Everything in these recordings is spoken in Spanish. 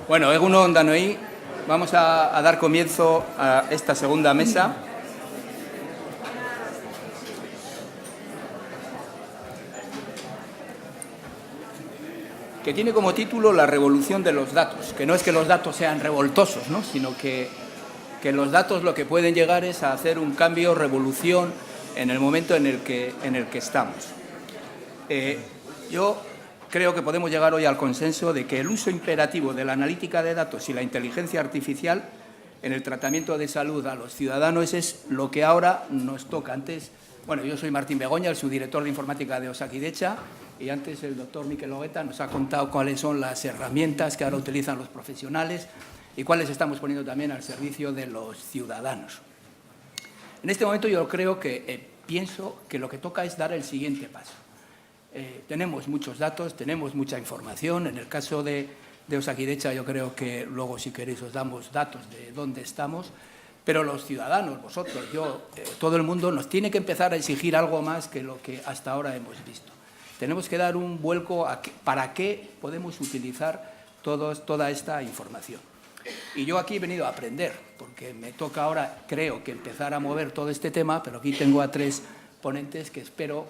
Bueno, egunon danoi, vamos a dar comienzo a esta segunda mesa. Que tiene como título La revolución de los datos, que no es que los datos sean revoltosos, ¿no? Sino que los datos lo que pueden llegar es a hacer un cambio, revolución en el momento en el que estamos. Yo creo que podemos llegar hoy al consenso de que el uso imperativo de la analítica de datos y la inteligencia artificial en el tratamiento de salud a los ciudadanos es lo que ahora nos toca. Antes, bueno, yo soy Martín Begoña, el subdirector de informática de Osakidetza, y antes el doctor Mikel Ogueta nos ha contado cuáles son las herramientas que ahora utilizan los profesionales y cuáles estamos poniendo también al servicio de los ciudadanos. En este momento yo creo que pienso que lo que toca es dar el siguiente paso. Tenemos muchos datos, tenemos mucha información. En el caso de Osakidetza yo creo que luego, si queréis, os damos datos de dónde estamos, pero los ciudadanos, vosotros, yo, todo el mundo, nos tiene que empezar a exigir algo más que lo que hasta ahora hemos visto. Tenemos que dar un vuelco a para qué podemos utilizar toda esta información. Y yo aquí he venido a aprender, porque me toca ahora, creo, que empezar a mover todo este tema, pero aquí tengo a tres ponentes que espero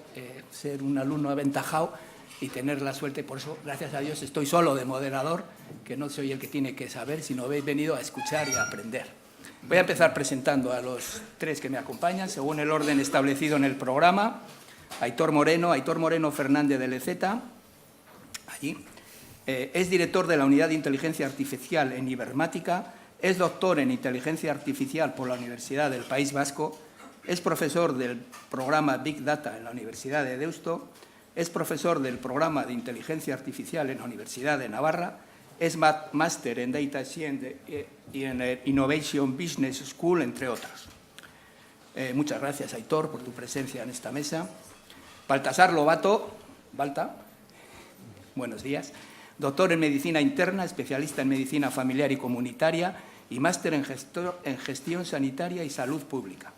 ser un alumno aventajado y tener la suerte. Por eso, gracias a Dios, estoy solo de moderador, que no soy el que tiene que saber, sino habéis venido a escuchar y a aprender. Voy a empezar presentando a los tres que me acompañan, según el orden establecido en el programa. Aitor Moreno Fernández de Leceta, allí. Es director de la Unidad de Inteligencia Artificial en Ibermática, es doctor en Inteligencia Artificial por la Universidad del País Vasco, es profesor del programa Big Data en la Universidad de Deusto, es profesor del programa de Inteligencia Artificial en la Universidad de Navarra, es máster en Data Science y en Innovation Business School, entre otros. Muchas gracias, Aitor, por tu presencia en esta mesa. Baltasar Lobato, Balta, buenos días. Doctor en Medicina Interna, especialista en Medicina Familiar y Comunitaria y máster en Gestión Sanitaria y Salud Pública.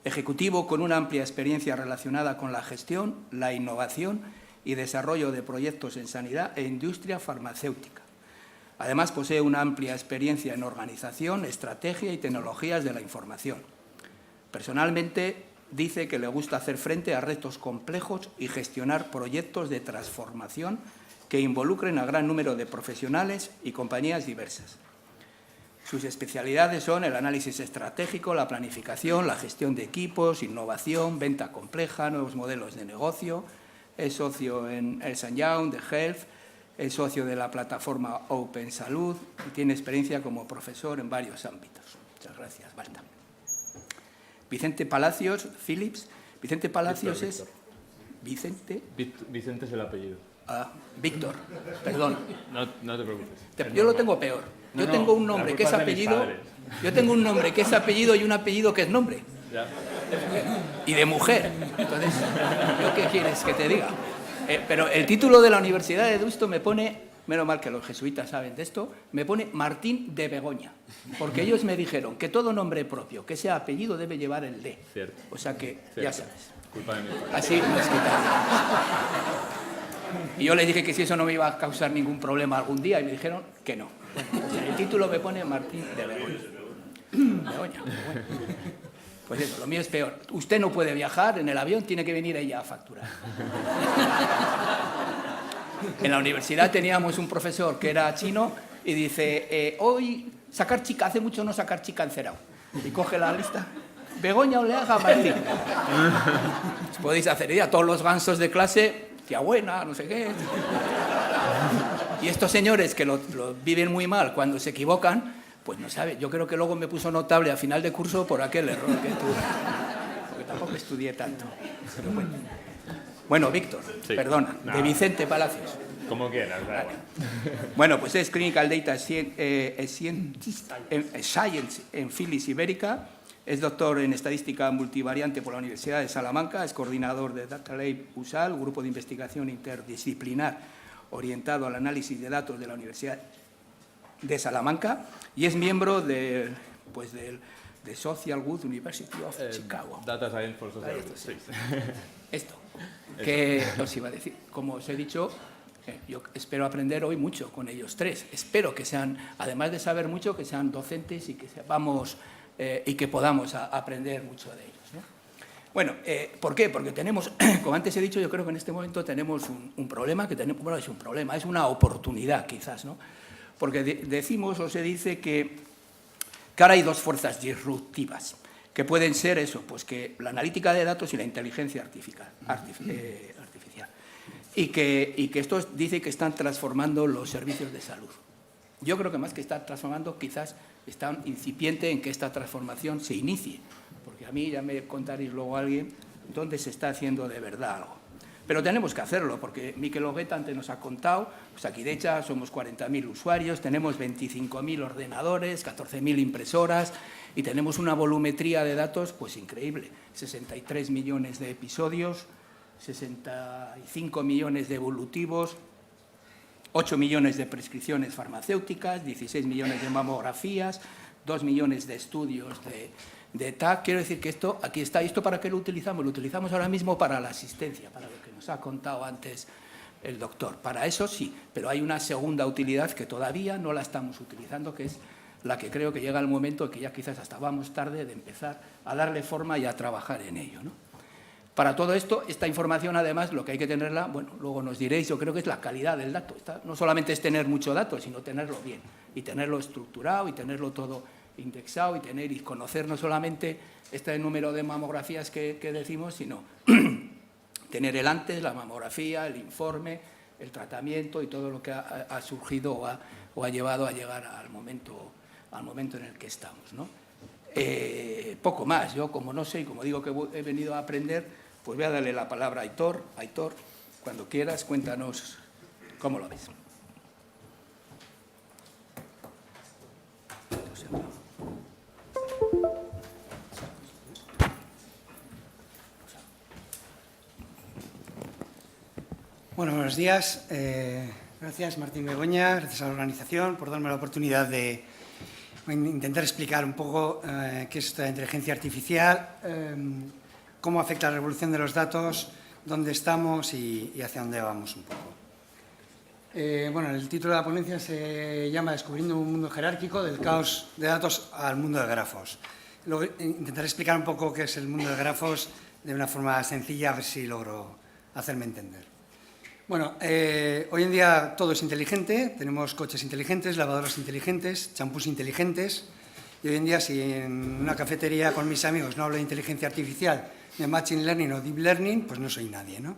Ejecutivo con una amplia experiencia relacionada con la gestión, la innovación y desarrollo de proyectos en sanidad e industria farmacéutica. Además, posee una amplia experiencia en organización, estrategia y tecnologías de la información. Personalmente, dice que le gusta hacer frente a retos complejos y gestionar proyectos de transformación que involucren a gran número de profesionales y compañías diversas. Sus especialidades son el análisis estratégico, la planificación, la gestión de equipos, innovación, venta compleja, nuevos modelos de negocio. Es socio en Ernst & Young, de Health, es socio de la plataforma Open Salud y tiene experiencia como profesor en varios ámbitos. Muchas gracias, Balta. Vicente Palacios, Phillips. Vicente Palacios es... Vicente... Vicente es el apellido. Ah, Víctor, perdón. No te preocupes. Yo lo tengo peor. Yo tengo un nombre que es apellido. Yo tengo un nombre que es apellido y un apellido que es nombre. Ya. Y de mujer. Entonces, ¿yo qué quieres que te diga? Pero el título de la Universidad de Deusto me pone, menos mal que los jesuitas saben de esto, me pone Martín de Begoña. Porque ellos me dijeron que todo nombre propio, que sea apellido, debe llevar el D. Cierto. O sea que, Cierto. ya sabes. Culpa de mí. Así nos quitaron. Y yo les dije que si eso no me iba a causar ningún problema algún día, y me dijeron que no. O sea, el título me pone Martín de Begoña. Begoña. Bueno. Pues eso, lo mío es peor. Usted no puede viajar en el avión, tiene que venir ella a facturar. En la universidad teníamos un profesor que era chino y dice, hoy sacar chica, hace mucho no sacar chica en Cerao. Y coge la lista. Begoña Oleaga Martín. Podéis hacer idea, todos los gansos de clase, tía buena, no sé qué. Y estos señores que lo viven muy mal cuando se equivocan, pues no sabe. Yo creo que luego me puso notable a final de curso por aquel error que tuve. Porque tampoco estudié tanto. Pero bueno, Víctor, sí. Perdona, No. De Vicente Palacios. Como quieras, da igual. Bueno, pues es Clinical Data Science en Philips Ibérica. Es doctor en Estadística Multivariante por la Universidad de Salamanca. Es coordinador de Data Lab USAL, grupo de investigación interdisciplinar orientado al análisis de datos de la Universidad de Salamanca. Y es miembro de Social Good University of Chicago. Data Science for Society. Esto. Que os iba a decir, como os he dicho, Yo espero aprender hoy mucho con ellos tres. Espero que sean, además de saber mucho, que sean docentes y que sepamos y que podamos aprender mucho de ellos, ¿no? Bueno, ¿por qué? Porque tenemos, como antes he dicho, yo creo que en este momento tenemos un problema, bueno, es un problema, es una oportunidad quizás, ¿no? Porque decimos o se dice que ahora hay dos fuerzas disruptivas, que pueden ser eso, pues que la analítica de datos y la inteligencia artificial. Y que esto dice que están transformando los servicios de salud. Yo creo que más que estar transformando, quizás está incipiente en que esta transformación se inicie, porque a mí ya me contaréis luego a alguien dónde se está haciendo de verdad algo. Pero tenemos que hacerlo, porque Mikel Ogueta antes nos ha contado, pues aquí de hecho somos 40.000 usuarios, tenemos 25.000 ordenadores, 14.000 impresoras y tenemos una volumetría de datos pues increíble, 63 millones de episodios, 65 millones de evolutivos, 8 millones de prescripciones farmacéuticas, 16 millones de mamografías, 2 millones de estudios de TAC. Quiero decir que esto, aquí está. ¿Y esto para qué lo utilizamos? Lo utilizamos ahora mismo para la asistencia, para lo que nos ha contado antes el doctor. Para eso sí, pero hay una segunda utilidad que todavía no la estamos utilizando, que es la que creo que llega el momento en que ya quizás hasta vamos tarde de empezar a darle forma y a trabajar en ello, ¿no? Para todo esto, esta información, además, lo que hay que tenerla, bueno, luego nos diréis, yo creo que es la calidad del dato. No solamente es tener mucho dato, sino tenerlo bien, y tenerlo estructurado, y tenerlo todo indexado, y conocer no solamente este número de mamografías que decimos, sino tener el antes, la mamografía, el informe, el tratamiento y todo lo que ha surgido o ha llevado a llegar al momento en el que estamos, ¿no? Poco más. Yo, como no sé y como digo que he venido a aprender, pues voy a darle la palabra a Aitor. Aitor, cuando quieras, cuéntanos cómo lo ves. Bueno, buenos días. Gracias, Martín Begoña, gracias a la organización por darme la oportunidad de intentar explicar un poco qué es esta inteligencia artificial, cómo afecta la revolución de los datos, dónde estamos y hacia dónde vamos un poco. Bueno, el título de la ponencia se llama Descubriendo un mundo jerárquico, del caos de datos al mundo de grafos. Luego intentaré explicar un poco qué es el mundo de grafos de una forma sencilla, a ver si logro hacerme entender. Bueno, hoy en día todo es inteligente, tenemos coches inteligentes, lavadoras inteligentes, champús inteligentes, y hoy en día si en una cafetería con mis amigos no hablo de inteligencia artificial, de Machine Learning o Deep Learning, pues no soy nadie, ¿no?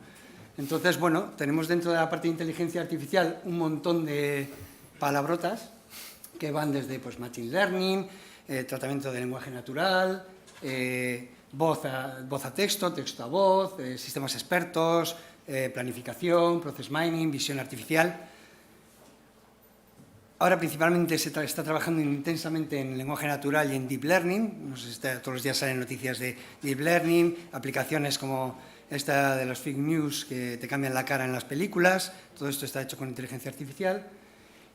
Entonces, bueno, tenemos dentro de la parte de inteligencia artificial un montón de palabrotas que van desde pues, Machine Learning, tratamiento de lenguaje natural, voz a texto, texto a voz, sistemas expertos, planificación, process mining, visión artificial. Ahora principalmente se está trabajando intensamente en lenguaje natural y en Deep Learning. No sé si todos los días salen noticias de Deep Learning, aplicaciones como esta de los fake news que te cambian la cara en las películas. Todo esto está hecho con inteligencia artificial.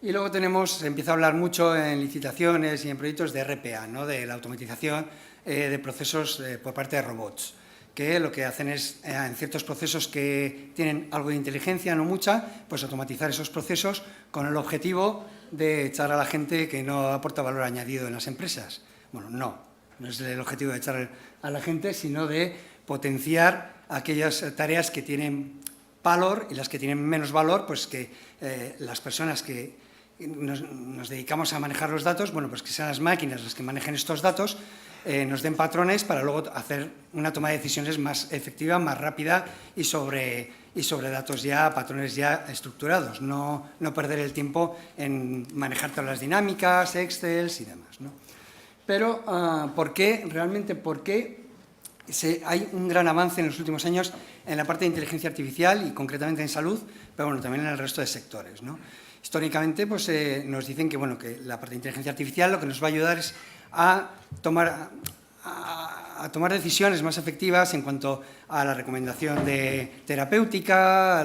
Y luego se empieza a hablar mucho en licitaciones y en proyectos de RPA, ¿no? De la automatización de procesos por parte de robots, que lo que hacen es, en ciertos procesos que tienen algo de inteligencia, no mucha, pues automatizar esos procesos con el objetivo de echar a la gente que no aporta valor añadido en las empresas. Bueno, no es el objetivo de echar a la gente, sino de potenciar aquellas tareas que tienen valor y las que tienen menos valor, pues que las personas que nos dedicamos a manejar los datos, bueno, pues que sean las máquinas las que manejen estos datos, nos den patrones para luego hacer una toma de decisiones más efectiva, más rápida y sobre datos ya, patrones ya estructurados, no perder el tiempo en manejar todas las dinámicas, Excel y demás, ¿no? Pero, ¿por qué? Realmente, ¿por qué hay un gran avance en los últimos años en la parte de inteligencia artificial y concretamente en salud, pero bueno, también en el resto de sectores, ¿no? Históricamente, pues, nos dicen que, bueno, que la parte de inteligencia artificial lo que nos va a ayudar es a tomar decisiones más efectivas en cuanto a la recomendación de terapéutica,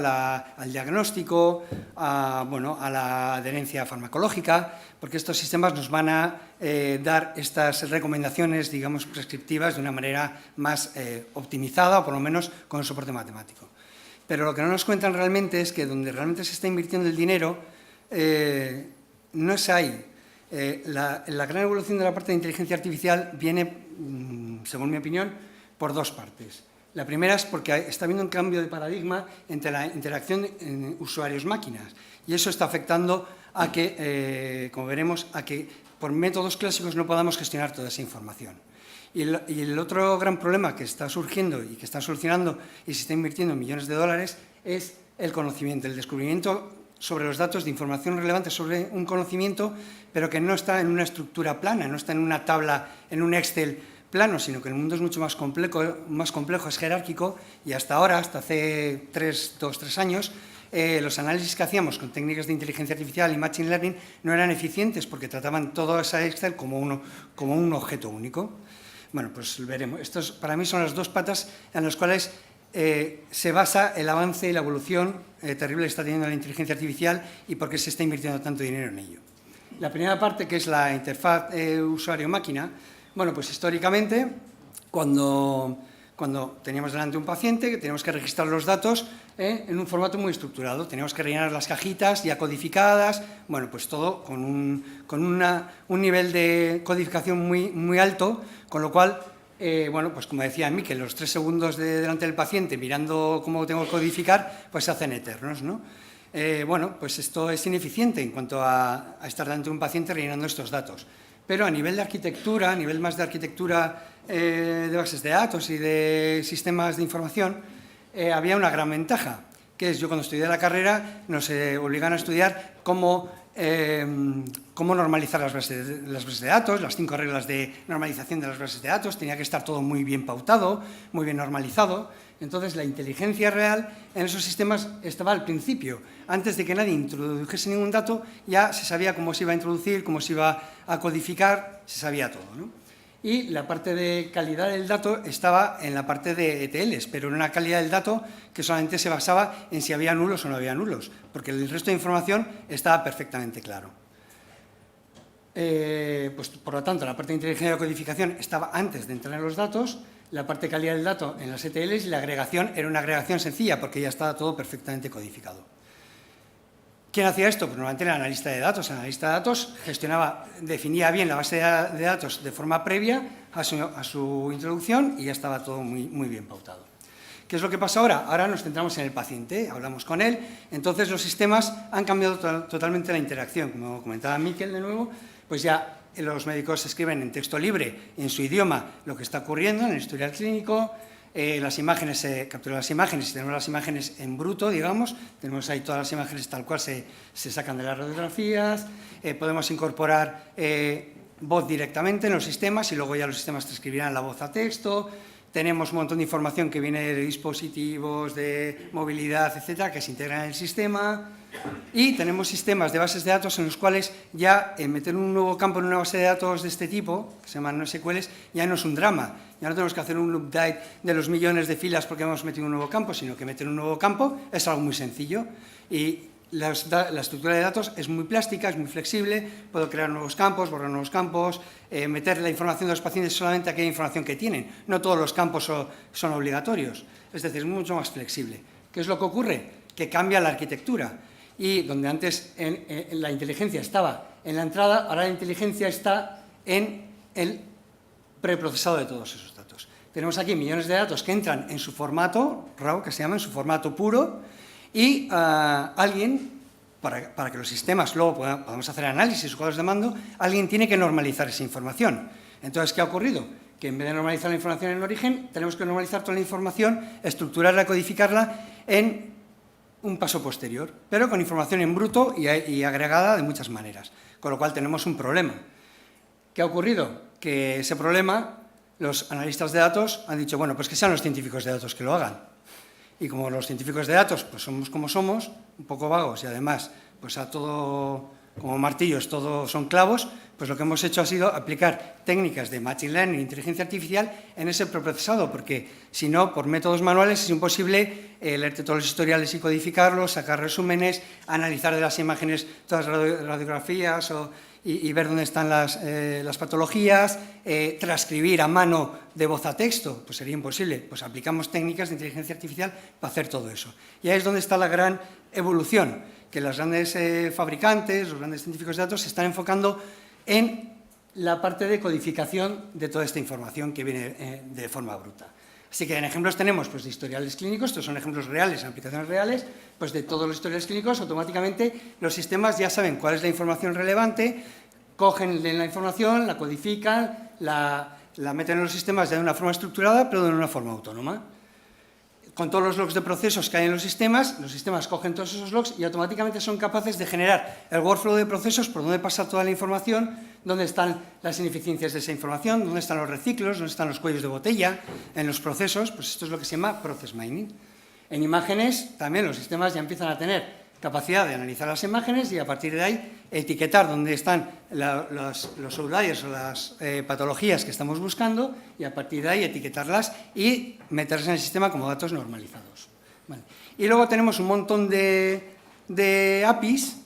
al diagnóstico, a la adherencia farmacológica, porque estos sistemas nos van a dar estas recomendaciones, digamos, prescriptivas de una manera más optimizada o por lo menos con soporte matemático. Pero lo que no nos cuentan realmente es que donde realmente se está invirtiendo el dinero no es ahí. La gran evolución de la parte de inteligencia artificial viene, según mi opinión, por dos partes. La primera es porque está habiendo un cambio de paradigma entre la interacción de usuarios-máquinas, y eso está afectando a que, como veremos, a que por métodos clásicos no podamos gestionar toda esa información. Y el otro gran problema que está surgiendo y que está solucionando y se está invirtiendo millones de dólares es el conocimiento, el descubrimiento sobre los datos de información relevante sobre un conocimiento, pero que no está en una estructura plana, no está en una tabla, en un Excel plano, sino que el mundo es mucho más complejo, es jerárquico, y hasta ahora, hasta hace 2-3 años, los análisis que hacíamos con técnicas de inteligencia artificial y machine learning no eran eficientes porque trataban todo ese Excel como un objeto único. Bueno, pues veremos. Estos para mí son las dos patas en las cuales se basa el avance y la evolución terrible que está teniendo la inteligencia artificial y por qué se está invirtiendo tanto dinero en ello. La primera parte, que es la interfaz usuario-máquina, bueno, pues históricamente, cuando teníamos delante un paciente, que teníamos que registrar los datos en un formato muy estructurado, teníamos que rellenar las cajitas ya codificadas, bueno, pues todo con un nivel de codificación muy alto, con lo cual, bueno, pues como decía Miquel, los 3 segundos delante del paciente mirando cómo tengo que codificar, pues se hacen eternos, ¿no? Bueno, pues esto es ineficiente en cuanto a estar delante de un paciente rellenando estos datos. Pero a nivel de arquitectura, a nivel más de arquitectura de bases de datos y de sistemas de información, había una gran ventaja, que es, yo cuando estudié la carrera nos obligan a estudiar cómo normalizar las bases de datos, las 5 reglas de normalización de las bases de datos, tenía que estar todo muy bien pautado, muy bien normalizado. Entonces, la inteligencia real en esos sistemas estaba al principio. Antes de que nadie introdujese ningún dato, ya se sabía cómo se iba a introducir, cómo se iba a codificar, se sabía todo, ¿no? Y la parte de calidad del dato estaba en la parte de ETLs, pero en una calidad del dato que solamente se basaba en si había nulos o no había nulos, porque el resto de información estaba perfectamente claro. Pues, por lo tanto, la parte de inteligencia de codificación estaba antes de entrar en los datos, la parte de calidad del dato en las ETLs, y la agregación era una agregación sencilla porque ya estaba todo perfectamente codificado. ¿Quién hacía esto? Pues normalmente el analista de datos. El analista de datos definía bien la base de datos de forma previa a su introducción y ya estaba todo muy bien pautado. ¿Qué es lo que pasa ahora? Ahora nos centramos en el paciente, hablamos con él, entonces los sistemas han cambiado totalmente la interacción. Como comentaba Miquel de nuevo, pues ya los médicos escriben en texto libre, en su idioma, lo que está ocurriendo en el historial clínico. Las imágenes, se capturan las imágenes y tenemos las imágenes en bruto, digamos, tenemos ahí todas las imágenes tal cual se sacan de las radiografías, podemos incorporar voz directamente en los sistemas y luego ya los sistemas transcribirán la voz a texto. Tenemos un montón de información que viene de dispositivos, de movilidad, etcétera, que se integran en el sistema. Y tenemos sistemas de bases de datos en los cuales ya meter un nuevo campo en una base de datos de este tipo, que se llaman NoSQLs, ya no es un drama. Ya no tenemos que hacer un update de los millones de filas porque hemos metido un nuevo campo, sino que meter un nuevo campo es algo muy sencillo. Y la estructura de datos es muy plástica, es muy flexible, puedo crear nuevos campos, borrar nuevos campos, meter la información de los pacientes solamente aquella información que tienen. No todos los campos son obligatorios, es decir, es mucho más flexible. ¿Qué es lo que ocurre? Que cambia la arquitectura. Y donde antes la inteligencia estaba en la entrada, ahora la inteligencia está en el preprocesado de todos esos datos. Tenemos aquí millones de datos que entran en su formato RAW, que se llama en su formato puro, y alguien, para que los sistemas luego podamos hacer análisis o cuadros de mando, alguien tiene que normalizar esa información. Entonces, ¿qué ha ocurrido? Que en vez de normalizar la información en el origen, tenemos que normalizar toda la información, estructurarla, codificarla en un paso posterior, pero con información en bruto y agregada de muchas maneras, con lo cual tenemos un problema. ¿Qué ha ocurrido? Que ese problema, los analistas de datos han dicho, bueno, pues que sean los científicos de datos que lo hagan. Y como los científicos de datos pues somos como somos, un poco vagos y además pues a todo, como martillos, todo son clavos, pues lo que hemos hecho ha sido aplicar técnicas de machine learning e inteligencia artificial en ese preprocesado, porque si no, por métodos manuales es imposible leerte todos los historiales y codificarlos, sacar resúmenes, analizar de las imágenes todas las radiografías y ver dónde están las patologías, transcribir a mano de voz a texto, pues sería imposible. Pues aplicamos técnicas de inteligencia artificial para hacer todo eso. Y ahí es donde está la gran evolución, que los grandes fabricantes, los grandes científicos de datos se están enfocando en la parte de codificación de toda esta información que viene de forma bruta. Así que en ejemplos tenemos pues, de historiales clínicos, estos son ejemplos reales, en aplicaciones reales, pues de todos los historiales clínicos, automáticamente los sistemas ya saben cuál es la información relevante, cogen la información, la codifican, la meten en los sistemas ya de una forma estructurada, pero de una forma autónoma. Con todos los logs de procesos que hay en los sistemas cogen todos esos logs y automáticamente son capaces de generar el workflow de procesos por donde pasa toda la información, dónde están las ineficiencias de esa información, dónde están los reciclos, dónde están los cuellos de botella en los procesos, pues esto es lo que se llama process mining. En imágenes también los sistemas ya empiezan a tener capacidad de analizar las imágenes y a partir de ahí etiquetar dónde están los outliers o las patologías que estamos buscando y a partir de ahí etiquetarlas y meterlas en el sistema como datos normalizados. Vale. Y luego tenemos un montón de APIs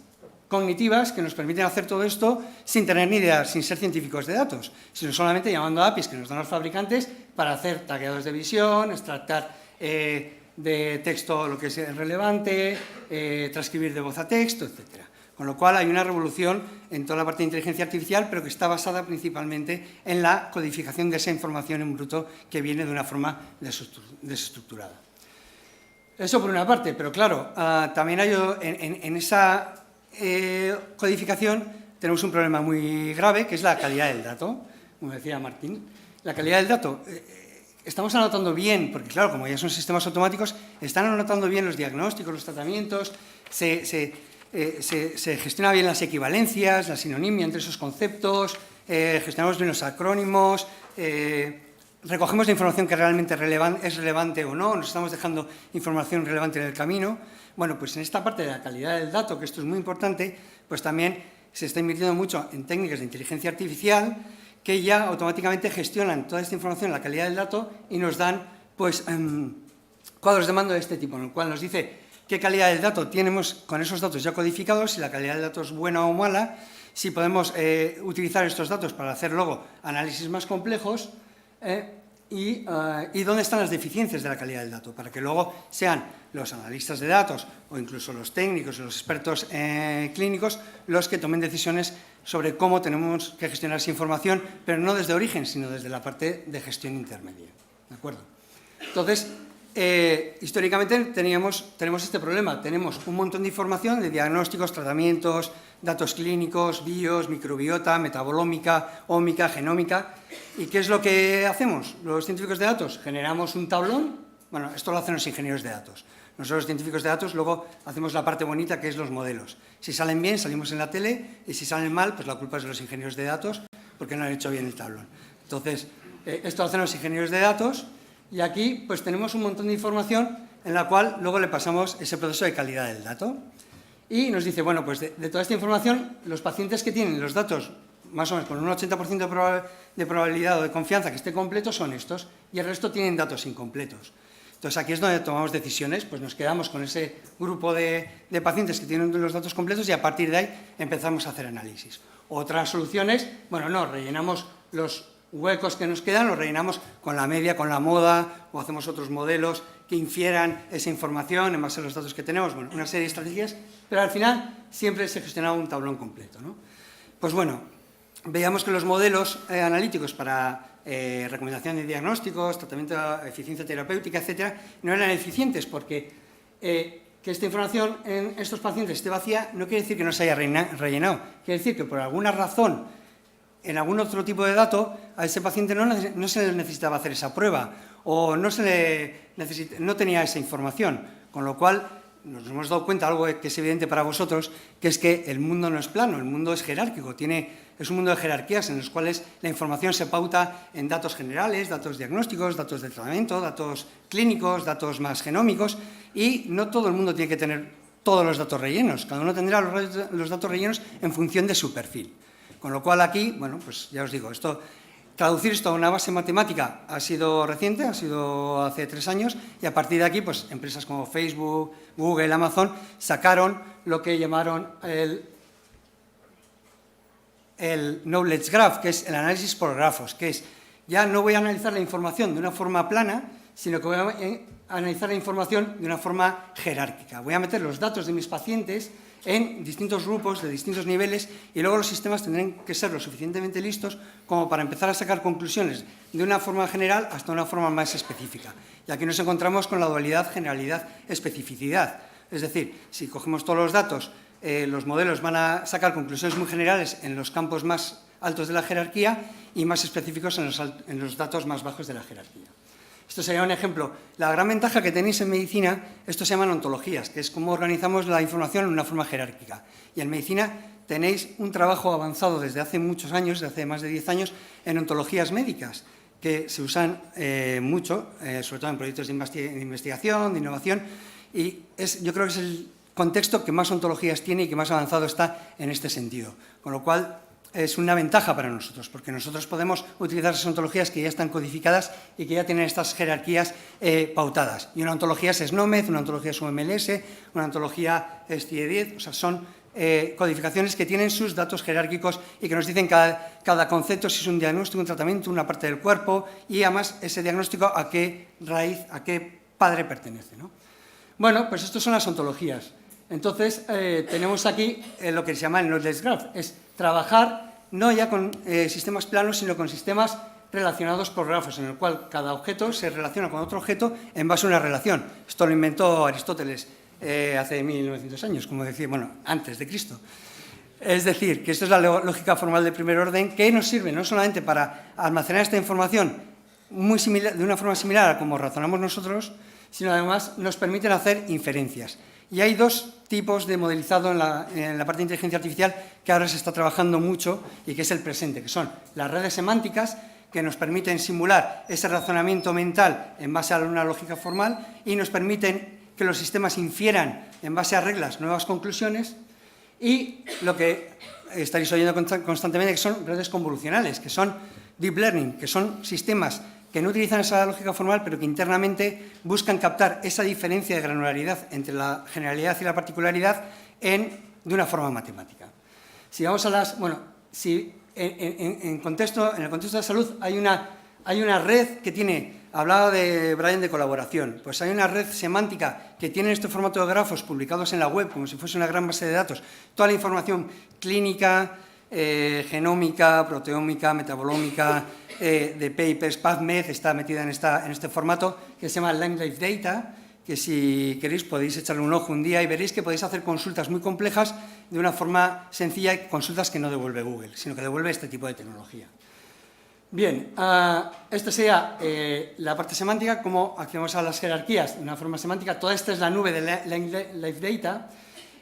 cognitivas que nos permiten hacer todo esto sin tener ni idea, sin ser científicos de datos, sino solamente llamando a APIs que nos dan los fabricantes para hacer tagueados de visión, extractar de texto lo que es relevante, transcribir de voz a texto, etc. Con lo cual hay una revolución en toda la parte de inteligencia artificial, pero que está basada principalmente en la codificación de esa información en bruto que viene de una forma desestructurada. Eso por una parte, pero claro, también hay en esa codificación tenemos un problema muy grave, que es la calidad del dato, como decía Martín. La calidad del dato, estamos anotando bien, porque claro, como ya son sistemas automáticos, están anotando bien los diagnósticos, los tratamientos, se gestionan bien las equivalencias, la sinonimia entre esos conceptos, gestionamos bien los acrónimos, recogemos la información que realmente es relevante o no, nos estamos dejando información relevante en el camino. Bueno, pues en esta parte de la calidad del dato, que esto es muy importante, pues también se está invirtiendo mucho en técnicas de inteligencia artificial que ya automáticamente gestionan toda esta información, la calidad del dato, y nos dan pues, cuadros de mando de este tipo, en el cual nos dice qué calidad del dato tenemos con esos datos ya codificados, si la calidad del dato es buena o mala, si podemos utilizar estos datos para hacer luego análisis más complejos y dónde están las deficiencias de la calidad del dato, para que luego sean los analistas de datos o incluso los técnicos o los expertos clínicos los que tomen decisiones sobre cómo tenemos que gestionar esa información, pero no desde origen, sino desde la parte de gestión intermedia. ¿De acuerdo? Entonces, históricamente tenemos este problema. Tenemos un montón de información de diagnósticos, tratamientos, datos clínicos, bios, microbiota, metabolómica, ómica, genómica. ¿Y qué es lo que hacemos los científicos de datos? Generamos un tablón. Bueno, esto lo hacen los ingenieros de datos. Nosotros, los científicos de datos, luego hacemos la parte bonita, que es los modelos. Si salen bien, salimos en la tele, y si salen mal, pues la culpa es de los ingenieros de datos, porque no han hecho bien el tablón. Entonces, esto lo hacen los ingenieros de datos, y aquí pues tenemos un montón de información en la cual luego le pasamos ese proceso de calidad del dato. Y nos dice, bueno, pues de toda esta información, los pacientes que tienen los datos más o menos con un 80% de probabilidad o de confianza que esté completo son estos, y el resto tienen datos incompletos. Entonces, aquí es donde tomamos decisiones, pues nos quedamos con ese grupo de pacientes que tienen los datos completos y a partir de ahí empezamos a hacer análisis. Otras soluciones, bueno, no, rellenamos los huecos que nos quedan, los rellenamos con la media, con la moda, o hacemos otros modelos que infieran esa información en base a los datos que tenemos, bueno, una serie de estrategias, pero al final siempre se gestionaba un tablón completo, ¿no? Pues bueno, veíamos que los modelos analíticos para recomendación de diagnósticos, tratamiento de eficiencia terapéutica, etcétera, no eran eficientes porque que esta información en estos pacientes esté vacía no quiere decir que no se haya rellenado, quiere decir que por alguna razón en algún otro tipo de dato a ese paciente no se le necesitaba hacer esa prueba o no tenía esa información, con lo cual nos hemos dado cuenta, algo que es evidente para vosotros, que es que el mundo no es plano, el mundo es jerárquico, es un mundo de jerarquías en los cuales la información se pauta en datos generales, datos diagnósticos, datos de tratamiento, datos clínicos, datos más genómicos, y no todo el mundo tiene que tener todos los datos rellenos, cada uno tendrá los datos rellenos en función de su perfil. Con lo cual aquí, bueno, pues ya os digo, traducir esto a una base matemática ha sido reciente, ha sido hace 3 años, y a partir de aquí, pues empresas como Facebook, Google, Amazon, sacaron lo que llamaron el Knowledge Graph, que es el análisis por grafos, que es, ya no voy a analizar la información de una forma plana, sino que voy a analizar la información de una forma jerárquica. Voy a meter los datos de mis pacientes en distintos grupos de distintos niveles y luego los sistemas tendrán que ser lo suficientemente listos como para empezar a sacar conclusiones de una forma general hasta una forma más específica. Y aquí nos encontramos con la dualidad generalidad-especificidad. Es decir, si cogemos todos los datos, los modelos van a sacar conclusiones muy generales en los campos más altos de la jerarquía y más específicos en los datos más bajos de la jerarquía. Esto sería un ejemplo. La gran ventaja que tenéis en medicina, esto se llaman ontologías, que es cómo organizamos la información en una forma jerárquica. Y en medicina tenéis un trabajo avanzado desde hace muchos años, desde hace más de 10 años, en ontologías médicas, que se usan mucho, sobre todo en proyectos de investigación, de innovación, y yo creo que es el contexto que más ontologías tiene y que más avanzado está en este sentido. Con lo cual, es una ventaja para nosotros, porque nosotros podemos utilizar esas ontologías que ya están codificadas y que ya tienen estas jerarquías pautadas. Y una ontología es SNOMED, una ontología es UMLS, una ontología es CIE10, o sea, son codificaciones que tienen sus datos jerárquicos y que nos dicen cada concepto, si es un diagnóstico, un tratamiento, una parte del cuerpo y además ese diagnóstico a qué raíz, a qué padre pertenece, ¿no? Bueno, pues estas son las ontologías. Entonces, tenemos aquí lo que se llama el Knowledge Graph, es trabajar no ya con sistemas planos, sino con sistemas relacionados por grafos, en el cual cada objeto se relaciona con otro objeto en base a una relación. Esto lo inventó Aristóteles hace 1900 años, como decía, bueno, antes de Cristo. Es decir, que esto es la lógica formal de primer orden, que nos sirve no solamente para almacenar esta información muy similar, de una forma similar a como razonamos nosotros, sino además nos permiten hacer inferencias. Y hay dos tipos de modelizado en la parte de inteligencia artificial que ahora se está trabajando mucho y que es el presente, que son las redes semánticas, que nos permiten simular ese razonamiento mental en base a una lógica formal y nos permiten que los sistemas infieran en base a reglas nuevas conclusiones, y lo que estaréis oyendo constantemente, que son redes convolucionales, que son deep learning, que son sistemas que no utilizan esa lógica formal, pero que internamente buscan captar esa diferencia de granularidad entre la generalidad y la particularidad de una forma matemática. Si vamos a las... Bueno, si en el contexto de la salud hay una red que tiene... Hablaba de Brian de colaboración, pues hay una red semántica que tiene este formato de grafos publicados en la web, como si fuese una gran base de datos, toda la información clínica, genómica, proteómica, metabolómica, de papers, PubMed está metida en este formato que se llama Lang Life Data, que si queréis podéis echarle un ojo un día y veréis que podéis hacer consultas muy complejas de una forma sencilla, y consultas que no devuelve Google, sino que devuelve este tipo de tecnología. Bien, esta sería la parte semántica, cómo accedemos a las jerarquías de una forma semántica. Toda esta es la nube de Lang Life Data.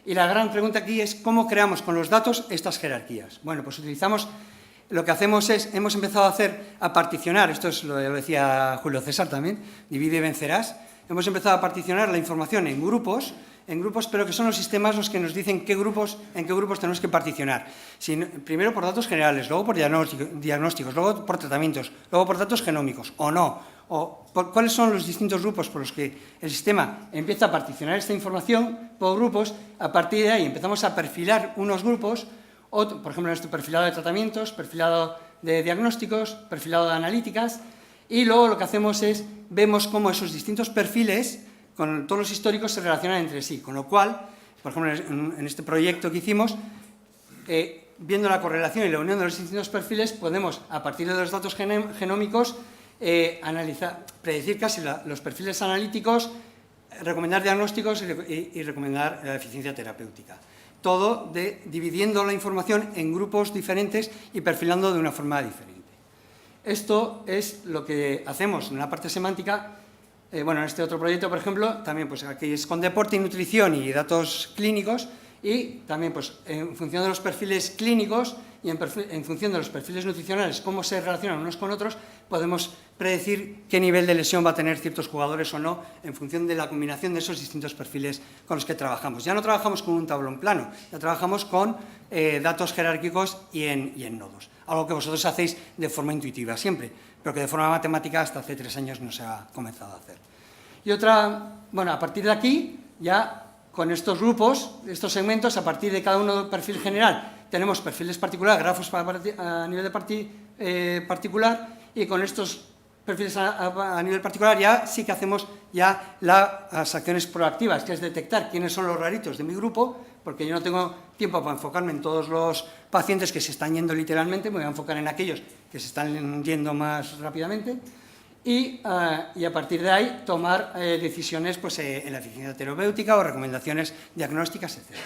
Y la gran pregunta aquí es cómo creamos con los datos estas jerarquías. Bueno, pues lo que hacemos es, hemos empezado a particionar, esto es lo decía Julio César también, divide y vencerás. Hemos empezado a particionar la información en grupos, pero que son los sistemas los que nos dicen en qué grupos tenemos que particionar. Primero por datos generales, luego por diagnósticos, luego por tratamientos, luego por datos genómicos, o no. O cuáles son los distintos grupos por los que el sistema empieza a particionar esta información por grupos. A partir de ahí empezamos a perfilar unos grupos, por ejemplo, en este perfilado de tratamientos, perfilado de diagnósticos, perfilado de analíticas, y luego lo que hacemos es, vemos cómo esos distintos perfiles, con todos los históricos, se relacionan entre sí, con lo cual, por ejemplo, en este proyecto que hicimos, viendo la correlación y la unión de los distintos perfiles, podemos, a partir de los datos genómicos, predecir casi los perfiles analíticos, recomendar diagnósticos y recomendar la eficiencia terapéutica. Todo dividiendo la información en grupos diferentes y perfilando de una forma diferente. Esto es lo que hacemos en la parte semántica. Bueno, en este otro proyecto, por ejemplo, también pues aquí es con deporte y nutrición y datos clínicos, y también pues en función de los perfiles clínicos y en función de los perfiles nutricionales, cómo se relacionan unos con otros, podemos predecir qué nivel de lesión va a tener ciertos jugadores o no, en función de la combinación de esos distintos perfiles con los que trabajamos. Ya no trabajamos con un tablón plano, ya trabajamos con datos jerárquicos y en nodos, algo que vosotros hacéis de forma intuitiva siempre, pero que de forma matemática hasta hace 3 años no se ha comenzado a hacer. Y bueno, a partir de aquí, ya con estos grupos, estos segmentos, a partir de cada uno del perfil general, tenemos perfiles particulares, grafos a nivel de particular, y con estos perfiles a nivel particular ya sí que hacemos ya las acciones proactivas, que es detectar quiénes son los raritos de mi grupo, porque yo no tengo tiempo para enfocarme en todos los pacientes que se están yendo literalmente, me voy a enfocar en aquellos que se están yendo más rápidamente, y a partir de ahí tomar decisiones pues, en la eficiencia terapéutica o recomendaciones diagnósticas, etc.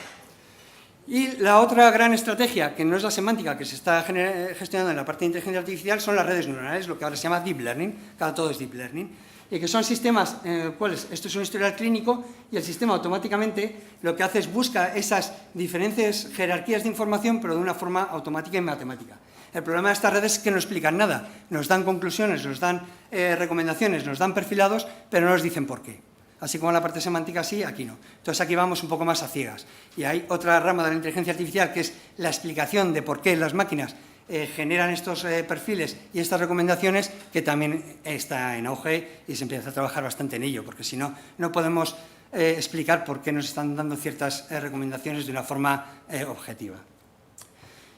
Y la otra gran estrategia, que no es la semántica, que se está gestionando en la parte de inteligencia artificial, son las redes neuronales, lo que ahora se llama Deep Learning, cada todo es Deep Learning, y que son sistemas en los cuales esto es un historial clínico y el sistema automáticamente lo que hace es busca esas diferentes jerarquías de información, pero de una forma automática y matemática. El problema de estas redes es que no explican nada, nos dan conclusiones, nos dan recomendaciones, nos dan perfilados, pero no nos dicen por qué. Así como en la parte semántica sí, aquí no. Entonces aquí vamos un poco más a ciegas. Y hay otra rama de la inteligencia artificial que es la explicación de por qué las máquinas generan estos perfiles y estas recomendaciones, que también está en auge y se empieza a trabajar bastante en ello, porque si no, no podemos explicar por qué nos están dando ciertas recomendaciones de una forma objetiva.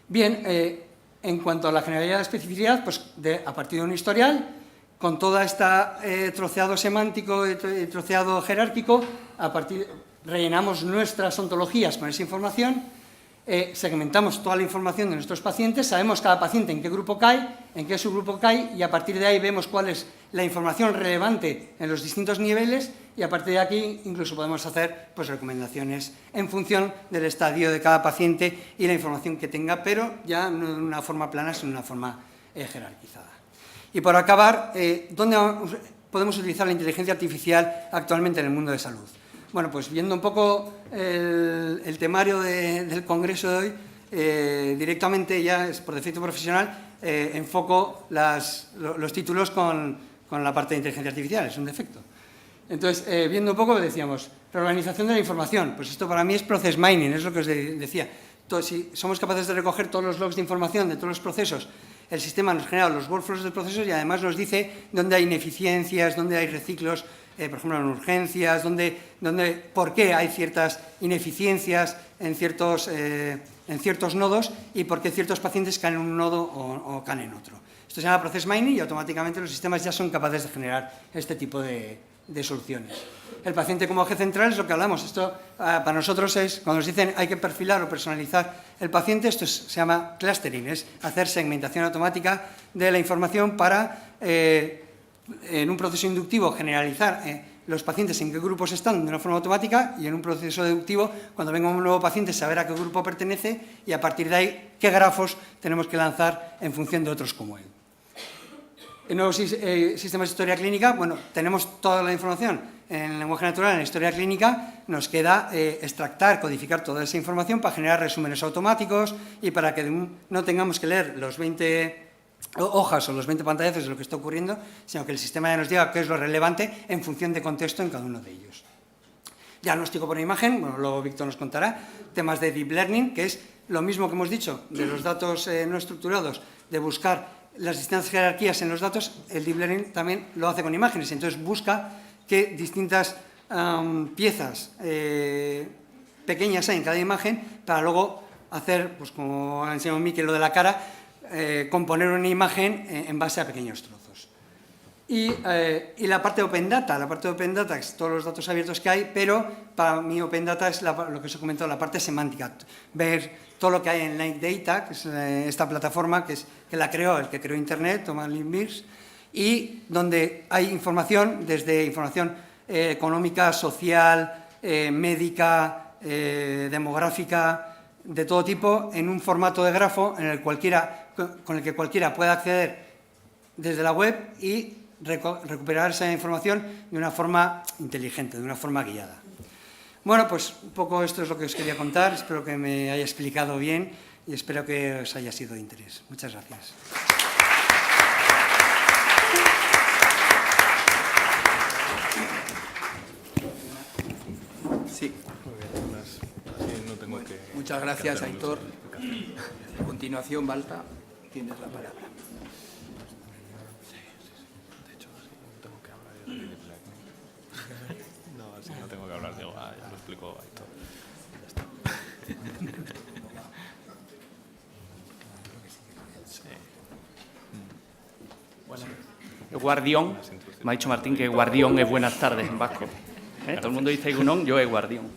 Bien, en cuanto a la generalidad de especificidad, pues a partir de un historial, con todo este troceado semántico y troceado jerárquico, rellenamos nuestras ontologías con esa información, segmentamos toda la información de nuestros pacientes, sabemos cada paciente en qué grupo cae, en qué subgrupo cae, y a partir de ahí vemos cuál es la información relevante en los distintos niveles, y a partir de aquí incluso podemos hacer pues, recomendaciones en función del estadio de cada paciente y la información que tenga, pero ya no de una forma plana, sino de una forma jerarquizada. Y por acabar, ¿dónde podemos utilizar la inteligencia artificial actualmente en el mundo de salud? Bueno, pues viendo un poco el temario del congreso de hoy, directamente ya es por defecto profesional, enfoco los títulos con la parte de inteligencia artificial, es un defecto. Entonces, viendo un poco, decíamos, reorganización de la información, pues esto para mí es process mining, es lo que os decía. Entonces, si somos capaces de recoger todos los logs de información de todos los procesos, el sistema nos genera los workflows de procesos y además nos dice dónde hay ineficiencias, dónde hay reciclos, por ejemplo, en urgencias, por qué hay ciertas ineficiencias en ciertos nodos y por qué ciertos pacientes caen en un nodo o caen en otro. Esto se llama process mining y automáticamente los sistemas ya son capaces de generar este tipo de soluciones. El paciente como eje central es lo que hablamos. Esto para nosotros es, cuando nos dicen hay que perfilar o personalizar el paciente, esto se llama clustering, es hacer segmentación automática de la información para, en un proceso inductivo, generalizar los pacientes en qué grupos están de una forma automática, y en un proceso deductivo, cuando venga un nuevo paciente, saber a qué grupo pertenece y a partir de ahí qué grafos tenemos que lanzar en función de otros como él. En nuevos sistemas de historia clínica, bueno, tenemos toda la información en lenguaje natural, en la historia clínica, nos queda extractar, codificar toda esa información para generar resúmenes automáticos y para que no tengamos que leer los 20 hojas o los 20 pantallazos de lo que está ocurriendo, sino que el sistema ya nos diga qué es lo relevante en función de contexto en cada uno de ellos. Diagnóstico por imagen, bueno, luego Víctor nos contará, temas de Deep Learning, que es lo mismo que hemos dicho de los datos no estructurados, de buscar las distintas jerarquías en los datos. El Deep Learning también lo hace con imágenes, entonces busca que distintas piezas pequeñas hay en cada imagen para luego hacer, pues como ha enseñado Miquel, lo de la cara, componer una imagen en base a pequeños trozos. Y la parte de Open Data, es todos los datos abiertos que hay, pero para mí Open Data es lo que os he comentado, la parte semántica, ver todo lo que hay en Light Data, que es esta plataforma que la creó el que creó Internet, Thomas Lynn-Birks, y donde hay información, desde información económica, social, médica, demográfica, de todo tipo, en un formato de grafo con el que cualquiera pueda acceder desde la web y recuperar esa información de una forma inteligente, de una forma guiada. Bueno, pues un poco esto es lo que os quería contar, espero que me haya explicado bien y espero que os haya sido de interés. Muchas gracias. Sí. Así no tengo que... Muchas gracias, Aitor. A continuación, Balta, tienes la palabra. No tengo que hablar, digo, ya lo explico Aitor. Ya está. Guardión. Me ha dicho Martín que guardión es buenas tardes en vasco. Todo el mundo dice egunon, yo es guardión.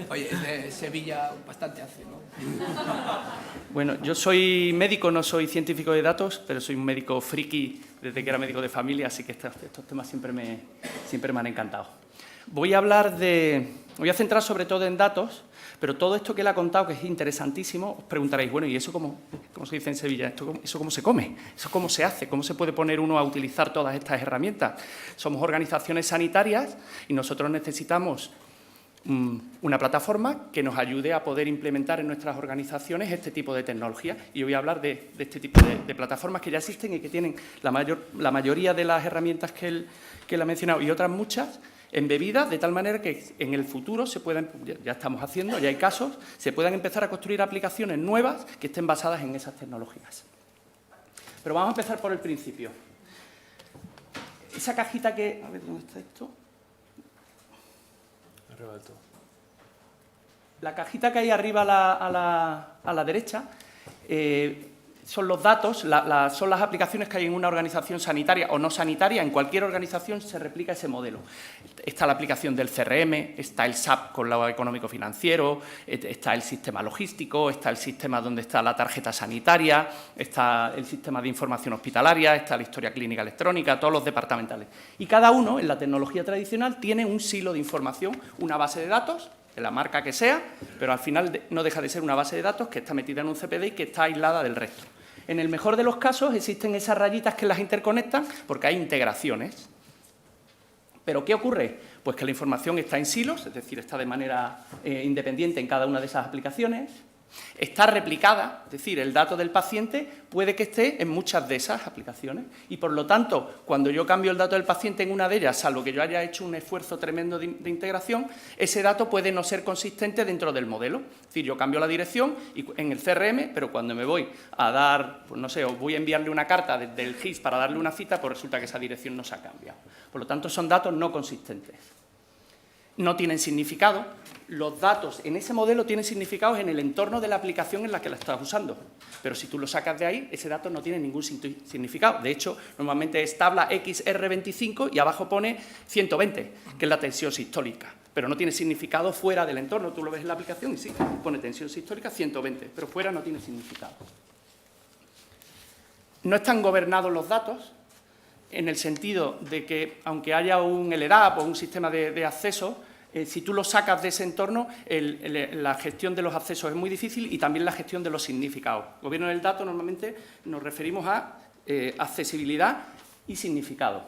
Oye, es de Sevilla bastante hace, ¿no? Bueno, yo soy médico, no soy científico de datos, pero soy un médico friki desde que era médico de familia, así que estos temas siempre me han encantado. Voy a centrar sobre todo en datos, pero todo esto que le ha contado, que es interesantísimo, os preguntaréis, bueno, ¿y eso cómo se dice en Sevilla? ¿Eso cómo se come? ¿Eso cómo se hace? ¿Cómo se puede poner uno a utilizar todas estas herramientas? Somos organizaciones sanitarias y nosotros necesitamos una plataforma que nos ayude a poder implementar en nuestras organizaciones este tipo de tecnología. Y yo voy a hablar de este tipo de plataformas que ya existen y que tienen la mayoría de las herramientas que él ha mencionado y otras muchas embebidas, de tal manera que en el futuro se puedan, ya estamos haciendo, ya hay casos, se puedan empezar a construir aplicaciones nuevas que estén basadas en esas tecnologías. Pero vamos a empezar por el principio. Esa cajita que... A ver, ¿dónde está esto? Arriba del todo. La cajita que hay arriba a la derecha son los datos, son las aplicaciones que hay en una organización sanitaria o no sanitaria. En cualquier organización se replica ese modelo. Está la aplicación del CRM, está el SAP con lo económico-financiero, está el sistema logístico, está el sistema donde está la tarjeta sanitaria, está el sistema de información hospitalaria, está la historia clínica electrónica, todos los departamentales. Y cada uno, en la tecnología tradicional, tiene un silo de información, una base de datos, de la marca que sea, pero al final no deja de ser una base de datos que está metida en un CPD y que está aislada del resto. En el mejor de los casos existen esas rayitas que las interconectan porque hay integraciones. ¿Pero qué ocurre? Pues que la información está en silos, es decir, está de manera independiente en cada una de esas aplicaciones. Está replicada, es decir, el dato del paciente puede que esté en muchas de esas aplicaciones y, por lo tanto, cuando yo cambio el dato del paciente en una de ellas, salvo que yo haya hecho un esfuerzo tremendo de integración, ese dato puede no ser consistente dentro del modelo. Es decir, yo cambio la dirección en el CRM, pero cuando me voy a dar, pues no sé, o voy a enviarle una carta desde el GIS para darle una cita, pues resulta que esa dirección no se ha cambiado. Por lo tanto, son datos no consistentes. No tienen significado. Los datos en ese modelo tienen significados en el entorno de la aplicación en la que la estás usando. Pero si tú lo sacas de ahí, ese dato no tiene ningún significado. De hecho, normalmente es tabla XR25 y abajo pone 120, que es la tensión sistólica. Pero no tiene significado fuera del entorno. Tú lo ves en la aplicación y sí, pone tensión sistólica 120, pero fuera no tiene significado. No están gobernados los datos, en el sentido de que, aunque haya un LDAP o un sistema de acceso, si tú lo sacas de ese entorno, la gestión de los accesos es muy difícil y también la gestión de los significados. Gobierno del dato normalmente nos referimos a accesibilidad y significado.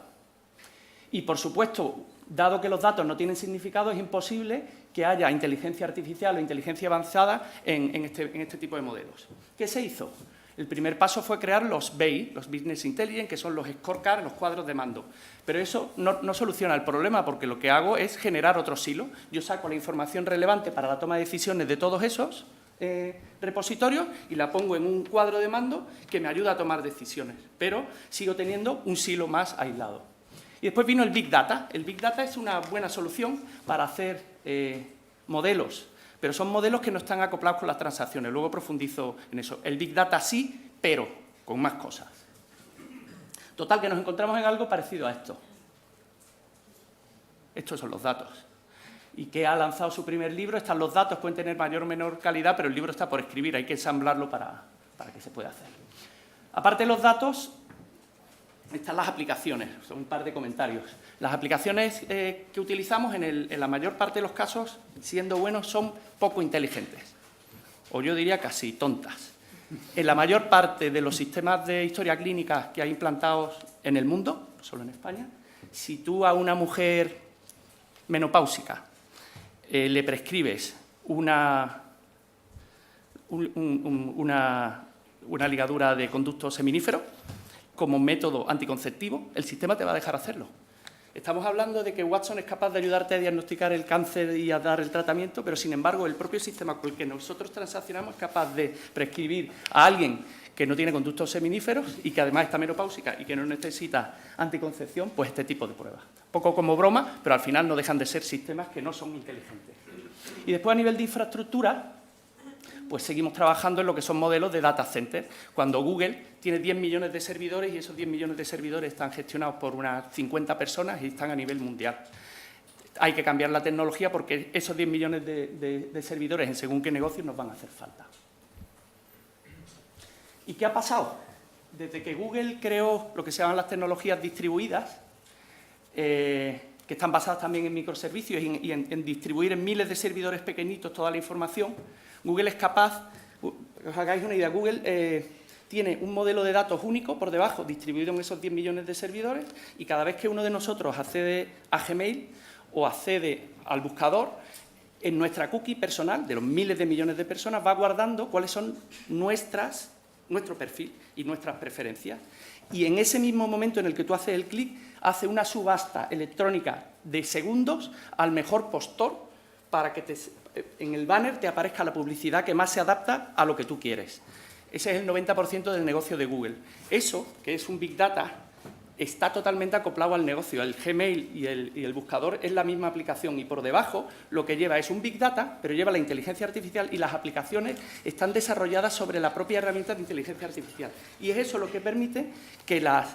Y, por supuesto, dado que los datos no tienen significado, es imposible que haya inteligencia artificial o inteligencia avanzada en este tipo de modelos. ¿Qué se hizo? El primer paso fue crear los BI, los Business Intelligence, que son los scorecards, los cuadros de mando. Pero eso no soluciona el problema, porque lo que hago es generar otro silo. Yo saco la información relevante para la toma de decisiones de todos esos repositorios y la pongo en un cuadro de mando que me ayuda a tomar decisiones, pero sigo teniendo un silo más aislado. Y después vino el Big Data. El Big Data es una buena solución para hacer modelos, pero son modelos que no están acoplados con las transacciones. Luego profundizo en eso. El Big Data sí, pero con más cosas. Total, que nos encontramos en algo parecido a esto. Estos son los datos. Y que ha lanzado su primer libro. Están los datos, pueden tener mayor o menor calidad, pero el libro está por escribir. Hay que ensamblarlo para que se pueda hacer. Aparte de los datos, están las aplicaciones. Son un par de comentarios. Las aplicaciones que utilizamos en la mayor parte de los casos, siendo buenos, son poco inteligentes. O yo diría casi tontas. En la mayor parte de los sistemas de historia clínica que hay implantados en el mundo, no solo en España, si tú a una mujer menopáusica le prescribes una ligadura de conducto seminífero como método anticonceptivo, el sistema te va a dejar hacerlo. Estamos hablando de que Watson es capaz de ayudarte a diagnosticar el cáncer y a dar el tratamiento, pero, sin embargo, el propio sistema con el que nosotros transaccionamos es capaz de prescribir a alguien que no tiene conductos seminíferos y que además está menopáusica y que no necesita anticoncepción, pues este tipo de pruebas. Poco como broma, pero al final no dejan de ser sistemas que no son inteligentes. Y después, a nivel de infraestructura, pues seguimos trabajando en lo que son modelos de data center. Cuando Google tiene 10 millones de servidores y esos 10 millones de servidores están gestionados por unas 50 personas y están a nivel mundial. Hay que cambiar la tecnología porque esos 10 millones de servidores en según qué negocios nos van a hacer falta. ¿Y qué ha pasado? Desde que Google creó lo que se llaman las tecnologías distribuidas, que están basadas también en microservicios y en distribuir en miles de servidores pequeñitos toda la información, Google es capaz, que os hagáis una idea, Google tiene un modelo de datos único por debajo, distribuido en esos 10 millones de servidores, y cada vez que uno de nosotros accede a Gmail o accede al buscador, en nuestra cookie personal, de los miles de millones de personas, va guardando cuáles son nuestro perfil y nuestras preferencias. Y en ese mismo momento en el que tú haces el clic, hace una subasta electrónica de segundos al mejor postor para que en el banner te aparezca la publicidad que más se adapta a lo que tú quieres. Ese es el 90% del negocio de Google. Eso, que es un Big Data, está totalmente acoplado al negocio. El Gmail y el buscador es la misma aplicación y por debajo lo que lleva es un Big Data, pero lleva la inteligencia artificial y las aplicaciones están desarrolladas sobre la propia herramienta de inteligencia artificial. Y es eso lo que permite que la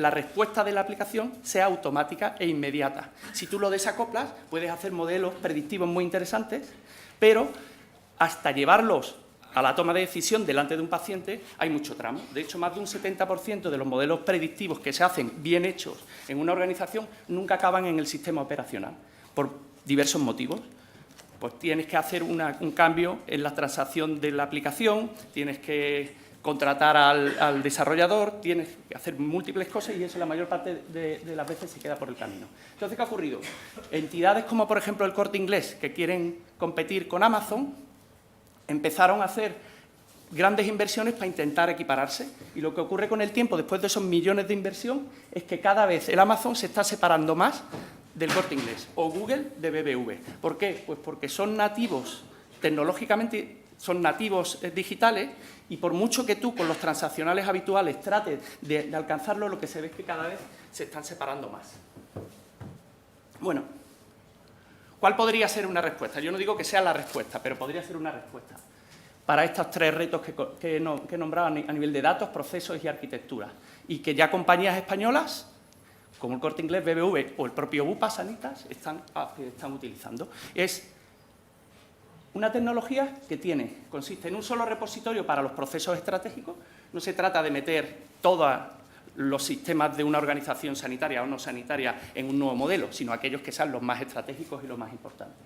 respuesta de la aplicación sea automática e inmediata. Si tú lo desacoplas, puedes hacer modelos predictivos muy interesantes, pero hasta llevarlos a la toma de decisión delante de un paciente hay mucho tramo. De hecho, más de un 70% de los modelos predictivos que se hacen bien hechos en una organización nunca acaban en el sistema operacional, por diversos motivos. Pues tienes que hacer un cambio en la transacción de la aplicación, tienes que contratar al desarrollador, tienes que hacer múltiples cosas y eso la mayor parte de las veces se queda por el camino. Entonces, ¿qué ha ocurrido? Entidades como, por ejemplo, el Corte Inglés, que quieren competir con Amazon, empezaron a hacer grandes inversiones para intentar equipararse. Y lo que ocurre con el tiempo, después de esos millones de inversión, es que cada vez el Amazon se está separando más del Corte Inglés o Google de BBV. ¿Por qué? Pues porque son nativos, tecnológicamente son nativos digitales y por mucho que tú con los transaccionales habituales trates de alcanzarlo, lo que se ve es que cada vez se están separando más. Bueno, ¿cuál podría ser una respuesta? Yo no digo que sea la respuesta, pero podría ser una respuesta para estos tres retos que he nombrado a nivel de datos, procesos y arquitectura, y que ya compañías españolas, como el Corte Inglés, BBV o el propio Bupa Sanitas, están utilizando. Es una tecnología que consiste en un solo repositorio para los procesos estratégicos. No se trata de meter todos los sistemas de una organización sanitaria o no sanitaria en un nuevo modelo, sino aquellos que sean los más estratégicos y los más importantes,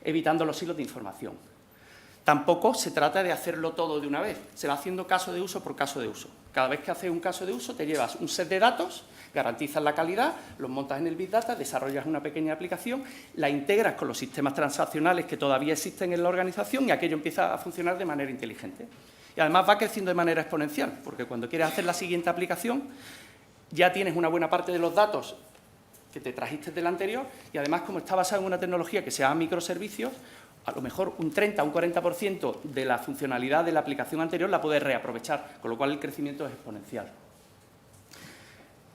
evitando los hilos de información. Tampoco se trata de hacerlo todo de una vez, se va haciendo caso de uso por caso de uso. Cada vez que haces un caso de uso te llevas un set de datos, garantizas la calidad, los montas en el Big Data, desarrollas una pequeña aplicación, la integras con los sistemas transaccionales que todavía existen en la organización y aquello empieza a funcionar de manera inteligente. Y además va creciendo de manera exponencial, porque cuando quieres hacer la siguiente aplicación ya tienes una buena parte de los datos que te trajiste del anterior y además como está basado en una tecnología que se llama microservicios, a lo mejor un 30 o un 40% de la funcionalidad de la aplicación anterior la puedes reaprovechar, con lo cual el crecimiento es exponencial.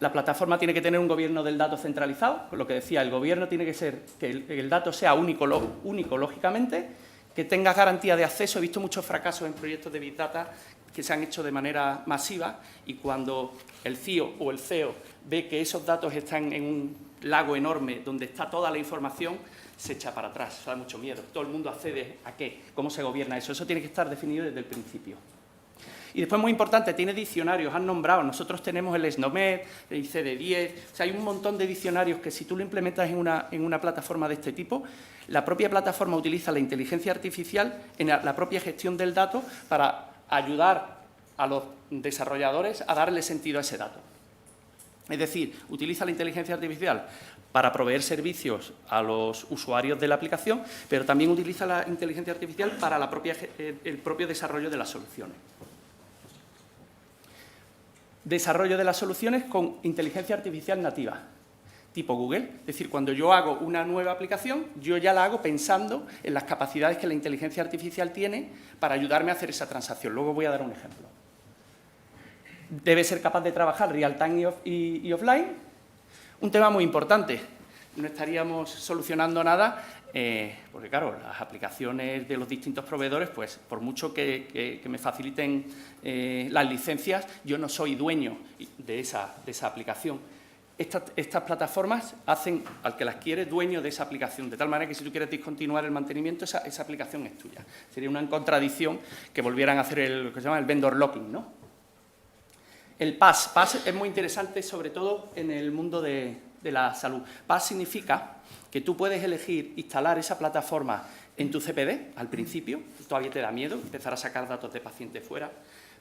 La plataforma tiene que tener un gobierno del dato centralizado, con lo que decía, el gobierno tiene que ser que el dato sea único lógicamente, que tenga garantía de acceso. He visto muchos fracasos en proyectos de Big Data que se han hecho de manera masiva y cuando el CIO o el CEO ve que esos datos están en un lago enorme donde está toda la información, se echa para atrás, eso da mucho miedo. Todo el mundo accede a qué, cómo se gobierna eso. Eso tiene que estar definido desde el principio. Y después, muy importante, tiene diccionarios, han nombrado, nosotros tenemos el SNOMED, el ICD-10, o sea, hay un montón de diccionarios que si tú lo implementas en una plataforma de este tipo, la propia plataforma utiliza la inteligencia artificial en la propia gestión del dato para ayudar a los desarrolladores a darle sentido a ese dato. Es decir, utiliza la inteligencia artificial para proveer servicios a los usuarios de la aplicación, pero también utiliza la inteligencia artificial para el propio desarrollo de las soluciones. Desarrollo de las soluciones con inteligencia artificial nativa, tipo Google. Es decir, cuando yo hago una nueva aplicación, yo ya la hago pensando en las capacidades que la inteligencia artificial tiene para ayudarme a hacer esa transacción. Luego voy a dar un ejemplo. Debe ser capaz de trabajar real-time y offline. Un tema muy importante. no estaríamos solucionando nada, porque claro, las aplicaciones de los distintos proveedores, pues por mucho que me faciliten las licencias, yo no soy dueño de esa aplicación. Estas plataformas hacen al que las quiere dueño de esa aplicación, de tal manera que si tú quieres discontinuar el mantenimiento, esa aplicación es tuya. Sería una contradicción que volvieran a hacer lo que se llama el vendor locking, ¿no? El PaaS. PaaS es muy interesante, sobre todo en el mundo de la salud. PaaS significa que tú puedes elegir instalar esa plataforma en tu CPD, al principio, todavía te da miedo empezar a sacar datos de pacientes fuera,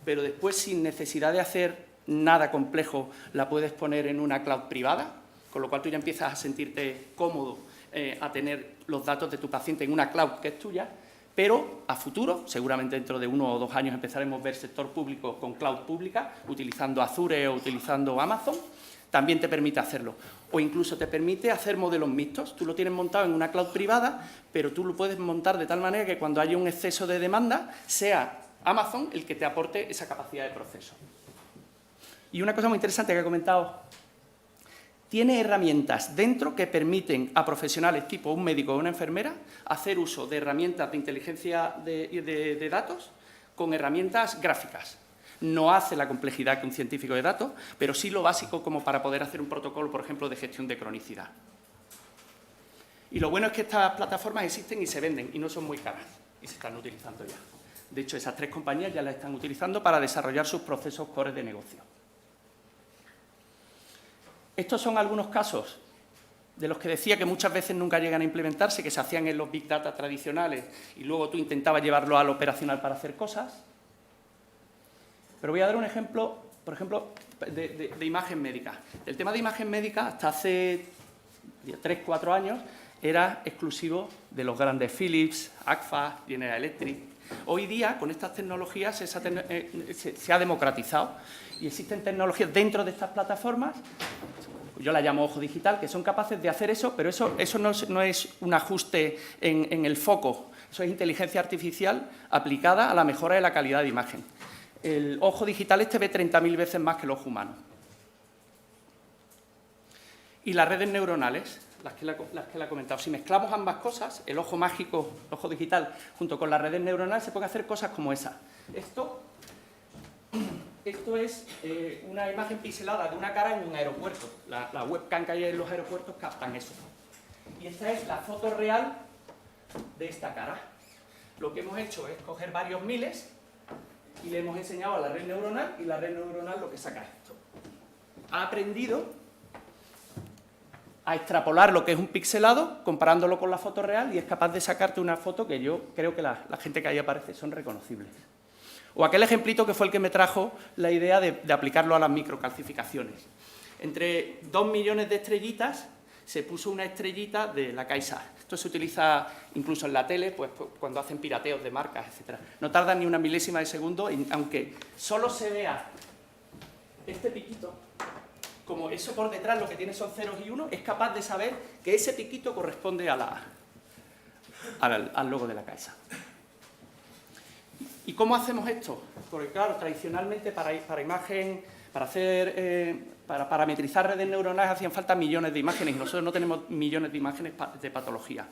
pero después, sin necesidad de hacer nada complejo, la puedes poner en una cloud privada, con lo cual tú ya empiezas a sentirte cómodo a tener los datos de tu paciente en una cloud que es tuya, pero a futuro, seguramente dentro de 1 o 2 años, empezaremos a ver sector público con cloud pública, utilizando Azure o utilizando Amazon, también te permite hacerlo. O incluso te permite hacer modelos mixtos. Tú lo tienes montado en una cloud privada, pero tú lo puedes montar de tal manera que cuando haya un exceso de demanda, sea Amazon el que te aporte esa capacidad de proceso. Y una cosa muy interesante que he comentado, tiene herramientas dentro que permiten a profesionales tipo un médico o una enfermera hacer uso de herramientas de inteligencia de datos con herramientas gráficas. No hace la complejidad que un científico de datos, pero sí lo básico como para poder hacer un protocolo, por ejemplo, de gestión de cronicidad. Y lo bueno es que estas plataformas existen y se venden y no son muy caras y se están utilizando ya. De hecho, esas 3 compañías ya las están utilizando para desarrollar sus procesos core de negocio. Estos son algunos casos de los que decía que muchas veces nunca llegan a implementarse, que se hacían en los Big Data tradicionales y luego tú intentabas llevarlo al operacional para hacer cosas. Pero voy a dar un ejemplo, por ejemplo, de imagen médica. El tema de imagen médica hasta hace 3 o 4 años era exclusivo de los grandes Philips, Agfa, General Electric. Hoy día, con estas tecnologías, se ha democratizado y existen tecnologías dentro de estas plataformas, yo la llamo ojo digital, que son capaces de hacer eso, pero eso no es un ajuste en el foco, eso es inteligencia artificial aplicada a la mejora de la calidad de imagen. El ojo digital ve 30.000 veces más que el ojo humano. Y las redes neuronales, las que le he comentado. Si mezclamos ambas cosas, el ojo mágico, el ojo digital, junto con las redes neuronales, se pueden hacer cosas como esa. Esto es una imagen pixelada de una cara en un aeropuerto. La webcam que hay en los aeropuertos captan eso. Y esta es la foto real de esta cara. Lo que hemos hecho es coger varios miles y le hemos enseñado a la red neuronal y la red neuronal lo que saca es esto. Ha aprendido a extrapolar lo que es un pixelado comparándolo con la foto real y es capaz de sacarte una foto que yo creo que la gente que ahí aparece son reconocibles. O aquel ejemplito que fue el que me trajo la idea de aplicarlo a las microcalcificaciones. Entre 2 millones de estrellitas se puso una estrellita de la Caixa. Esto se utiliza incluso en la tele, pues cuando hacen pirateos de marcas, etc. No tarda ni una milésima de segundo, aunque solo se vea este piquito, como eso por detrás lo que tiene son ceros y unos, es capaz de saber que ese piquito corresponde al logo de la Caixa. ¿Y cómo hacemos esto? Porque claro, tradicionalmente para parametrizar redes neuronales hacían falta millones de imágenes y nosotros no tenemos millones de imágenes de patología.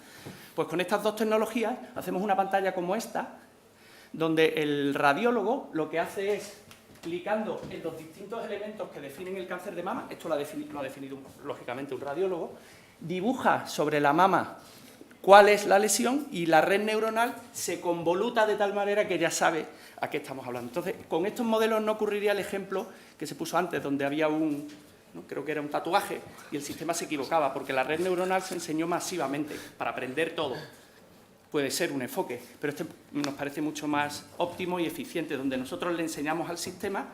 Pues con estas 2 tecnologías hacemos una pantalla como esta, donde el radiólogo lo que hace es, clicando en los distintos elementos que definen el cáncer de mama, esto lo ha definido lógicamente un radiólogo, dibuja sobre la mama cuál es la lesión y la red neuronal se convoluta de tal manera que ya sabe a qué estamos hablando. Entonces, con estos modelos no ocurriría el ejemplo que se puso antes, donde había creo que era un tatuaje, y el sistema se equivocaba, porque la red neuronal se enseñó masivamente para aprender todo. Puede ser un enfoque, pero este nos parece mucho más óptimo y eficiente, donde nosotros le enseñamos al sistema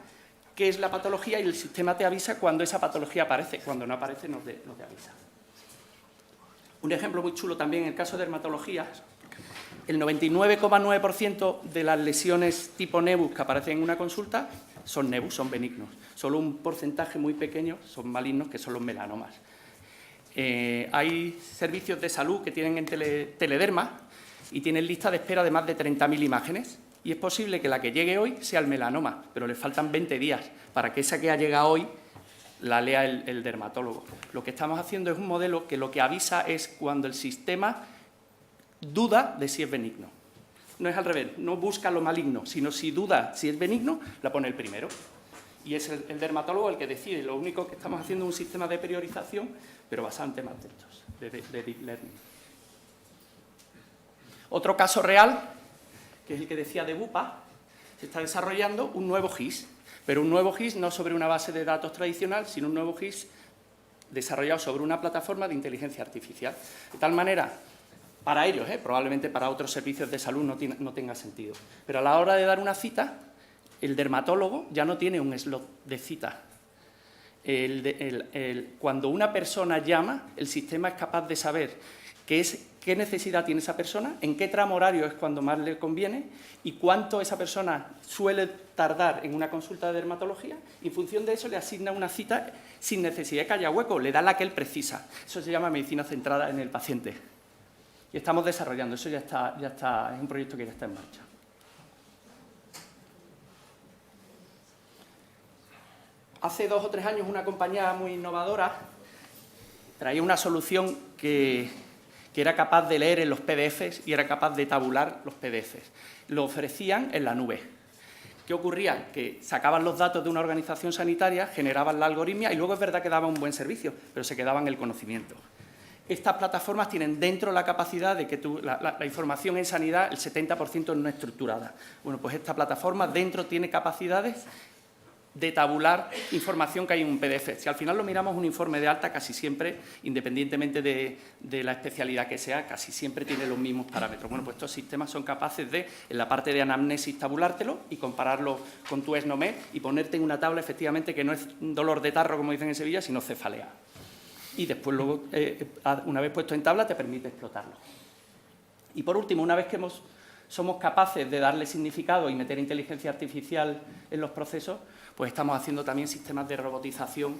qué es la patología y el sistema te avisa cuando esa patología aparece. Cuando no aparece, no te avisa. Un ejemplo muy chulo también en el caso de dermatología. El 99,9% de las lesiones tipo nebus que aparecen en una consulta son nebus, son benignos. Solo un porcentaje muy pequeño son malignos, que son los melanomas. Hay servicios de salud que tienen en telederma y tienen lista de espera de más de 30.000 imágenes. Y es posible que la que llegue hoy sea el melanoma, pero le faltan 20 días para que esa que ha llegado hoy la lea el dermatólogo. Lo que estamos haciendo es un modelo que lo que avisa es cuando el sistema duda de si es benigno. No es al revés, no busca lo maligno, sino si duda si es benigno, la pone el primero. Y es el dermatólogo el que decide. Lo único que estamos haciendo es un sistema de priorización, pero basado en temas de estos, de Deep Learning. Otro caso real, que es el que decía de Bupa, se está desarrollando un nuevo GIS, pero un nuevo GIS no sobre una base de datos tradicional, sino un nuevo GIS desarrollado sobre una plataforma de inteligencia artificial. De tal manera, para ellos, probablemente para otros servicios de salud no tenga sentido, pero a la hora de dar una cita, el dermatólogo ya no tiene un slot de cita. Cuando una persona llama, el sistema es capaz de saber qué necesidad tiene esa persona, en qué tramo horario es cuando más le conviene y cuánto esa persona suele tardar en una consulta de dermatología, y en función de eso le asigna una cita sin necesidad de que haya hueco, le da la que él precisa. Eso se llama medicina centrada en el paciente. Y estamos desarrollando, eso ya está, es un proyecto que ya está en marcha. Hace 2 o 3 años una compañía muy innovadora traía una solución que era capaz de leer en los PDFs y era capaz de tabular los PDFs. Lo ofrecían en la nube. ¿Qué ocurría? Que sacaban los datos de una organización sanitaria, generaban la algoritmia y luego es verdad que daban un buen servicio, pero se quedaban el conocimiento. Estas plataformas tienen dentro la capacidad de que la información en sanidad, el 70% no es estructurada. Bueno, pues esta plataforma dentro tiene capacidades de tabular información que hay en un PDF. Si al final lo miramos, un informe de alta casi siempre, independientemente de la especialidad que sea, casi siempre tiene los mismos parámetros. Bueno, pues estos sistemas son capaces de, en la parte de anamnesis, tabulártelo y compararlo con tu SNOMED y ponerte en una tabla, efectivamente, que no es un dolor de tarro, como dicen en Sevilla, sino cefalea. Y después, luego, una vez puesto en tabla, te permite explotarlo. Y por último, una vez que somos capaces de darle significado y meter inteligencia artificial en los procesos, pues estamos haciendo también sistemas de robotización,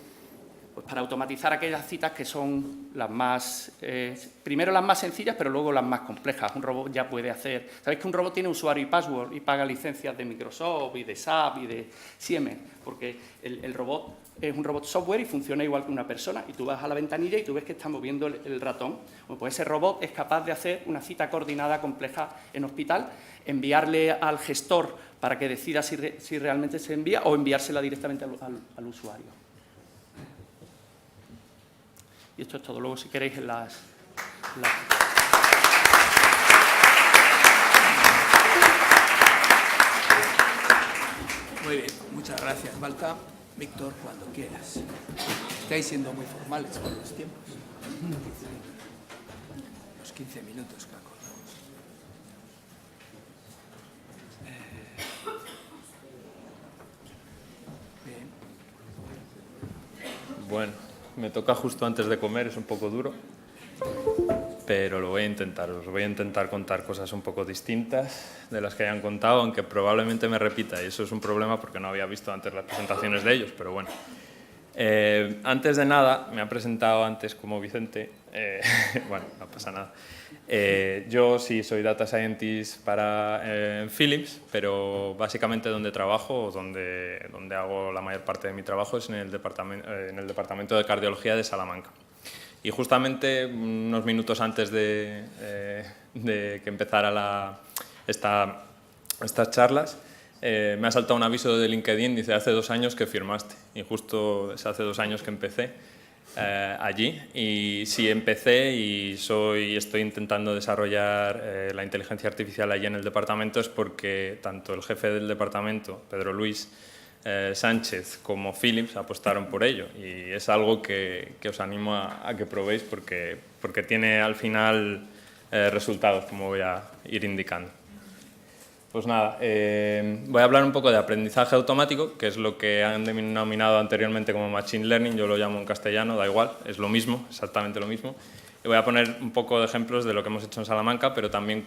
pues para automatizar aquellas citas que son las más, primero las más sencillas, pero luego las más complejas. Un robot ya puede hacer... ¿Sabéis que un robot tiene usuario y password y paga licencias de Microsoft y de SAP y de Siemens? Porque el robot es un robot software y funciona igual que una persona, y tú vas a la ventanilla y tú ves que está moviendo el ratón. Bueno, pues ese robot es capaz de hacer una cita coordinada compleja en hospital, enviarle al gestor para que decida si realmente se envía o enviársela directamente al usuario. Y esto es todo. Luego, si queréis, en las... Muy bien, muchas gracias, Balta. Víctor, cuando quieras. Estáis siendo muy formales con los tiempos. Los 15 minutos que acordamos. Bien. Bueno, me toca justo antes de comer, es un poco duro, pero lo voy a intentar. Os voy a intentar contar cosas un poco distintas de las que hayan contado, aunque probablemente me repita, y eso es un problema porque no había visto antes las presentaciones de ellos, pero bueno. Antes de nada, me ha presentado antes como Vicente, bueno, no pasa nada. Yo sí soy Data Scientist para Philips, pero básicamente donde trabajo, o donde hago la mayor parte de mi trabajo, es en el departamento de cardiología de Salamanca. Y justamente unos minutos antes de que empezara estas charlas, me ha saltado un aviso de LinkedIn, dice, hace 2 años que firmaste. Y justo es hace 2 años que empecé allí. Y sí, empecé y estoy intentando desarrollar la inteligencia artificial allí en el departamento, es porque tanto el jefe del departamento, Pedro Luis Sánchez, como Philips apostaron por ello, y es algo que os animo a que probéis porque tiene al final resultados, como voy a ir indicando. Pues nada, voy a hablar un poco de aprendizaje automático, que es lo que han denominado anteriormente como Machine Learning, yo lo llamo en castellano, da igual, es lo mismo, exactamente lo mismo. Y voy a poner un poco de ejemplos de lo que hemos hecho en Salamanca, pero también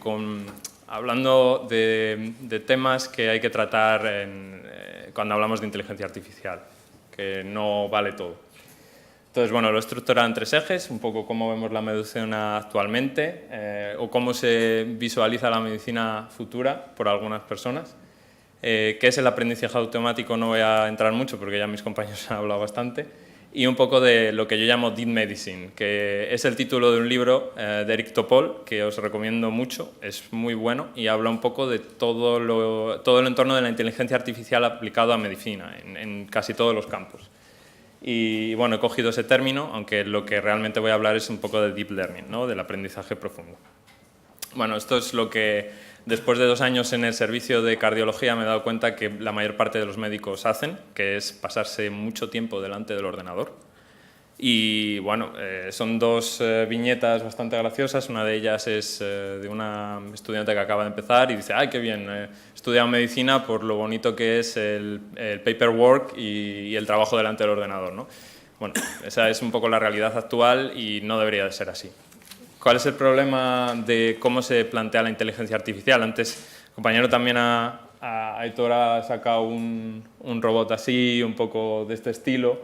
hablando de temas que hay que tratar cuando hablamos de inteligencia artificial, que no vale todo. Entonces, bueno, lo he estructurado en 3 ejes, un poco cómo vemos la medicina actualmente o cómo se visualiza la medicina futura por algunas personas. ¿Qué es el aprendizaje automático? No voy a entrar mucho porque ya mis compañeros han hablado bastante. y un poco de lo que yo llamo Deep Medicine, que es el título de un libro de Eric Topol, que os recomiendo mucho, es muy bueno y habla un poco de todo el entorno de la inteligencia artificial aplicado a medicina, en casi todos los campos. Y bueno, he cogido ese término, aunque lo que realmente voy a hablar es un poco de Deep Learning, ¿no? Del aprendizaje profundo. Bueno, esto es lo que después de 2 años en el servicio de cardiología me he dado cuenta que la mayor parte de los médicos hacen, que es pasarse mucho tiempo delante del ordenador. Y bueno, son 2 viñetas bastante graciosas. Una de ellas es de una estudiante que acaba de empezar y dice: ¡ay, qué bien! He estudiado medicina por lo bonito que es el paperwork y el trabajo delante del ordenador, ¿no? Bueno, esa es un poco la realidad actual y no debería de ser así. ¿Cuál es el problema de cómo se plantea la inteligencia artificial? Antes, el compañero también Aitor ha sacado un robot así, un poco de este estilo,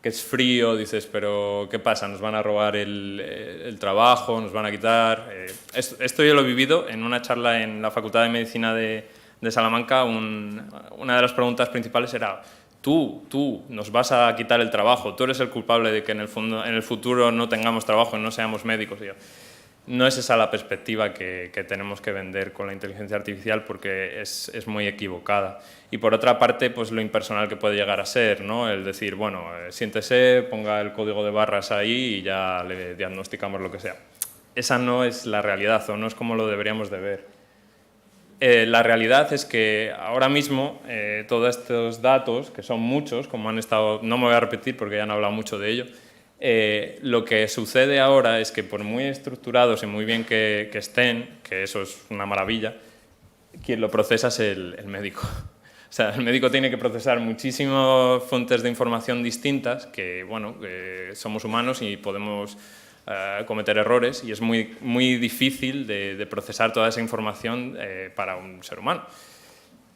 que es frío. Dices, pero ¿qué pasa? ¿Nos van a robar el trabajo? ¿Nos van a quitar? Esto yo lo he vivido en una charla en la Facultad de Medicina de Salamanca. Una de las preguntas principales era: Tú nos vas a quitar el trabajo, tú eres el culpable de que en el futuro no tengamos trabajo y no seamos médicos. Y yo, no es esa la perspectiva que tenemos que vender con la inteligencia artificial, porque es muy equivocada. Y por otra parte, pues lo impersonal que puede llegar a ser, ¿no? El decir, bueno, siéntese, ponga el código de barras ahí y ya le diagnosticamos lo que sea. Esa no es la realidad, o no es como lo deberíamos de ver. La realidad es que ahora mismo todos estos datos, que son muchos, como han estado, no me voy a repetir porque ya han hablado mucho de ello, lo que sucede ahora es que por muy estructurados y muy bien que estén, que eso es una maravilla, quien lo procesa es el médico. O sea, el médico tiene que procesar muchísimas fuentes de información distintas, que bueno, somos humanos y podemos cometer errores, y es muy difícil de procesar toda esa información para un ser humano.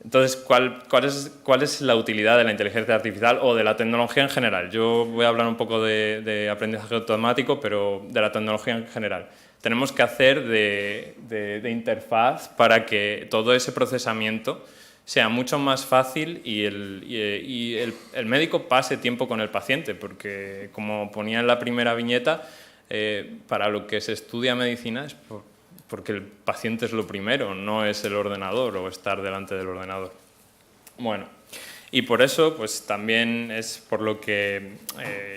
Entonces, ¿cuál es la utilidad de la inteligencia artificial o de la tecnología en general? Yo voy a hablar un poco de aprendizaje automático, pero de la tecnología en general. Tenemos que hacer de interfaz para que todo ese procesamiento sea mucho más fácil y el médico pase tiempo con el paciente, porque, como ponía en la primera viñeta, para lo que se estudia medicina es porque el paciente es lo primero, no es el ordenador o estar delante del ordenador. Bueno, y por eso pues también es por lo que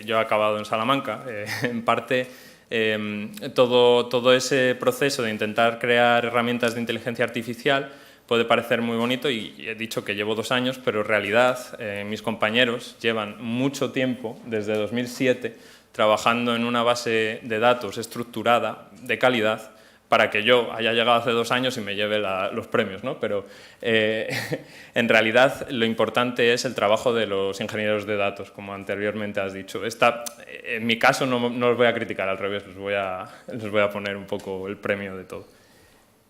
yo he acabado en Salamanca. En parte, todo ese proceso de intentar crear herramientas de inteligencia artificial puede parecer muy bonito, y he dicho que llevo 2 años, pero en realidad mis compañeros llevan mucho tiempo, desde 2007, trabajando en una base de datos estructurada, de calidad, para que yo haya llegado hace 2 años y me lleve los premios, ¿no? Pero en realidad lo importante es el trabajo de los ingenieros de datos, como anteriormente has dicho. En mi caso no los voy a criticar, al revés, les voy a poner un poco el premio de todo.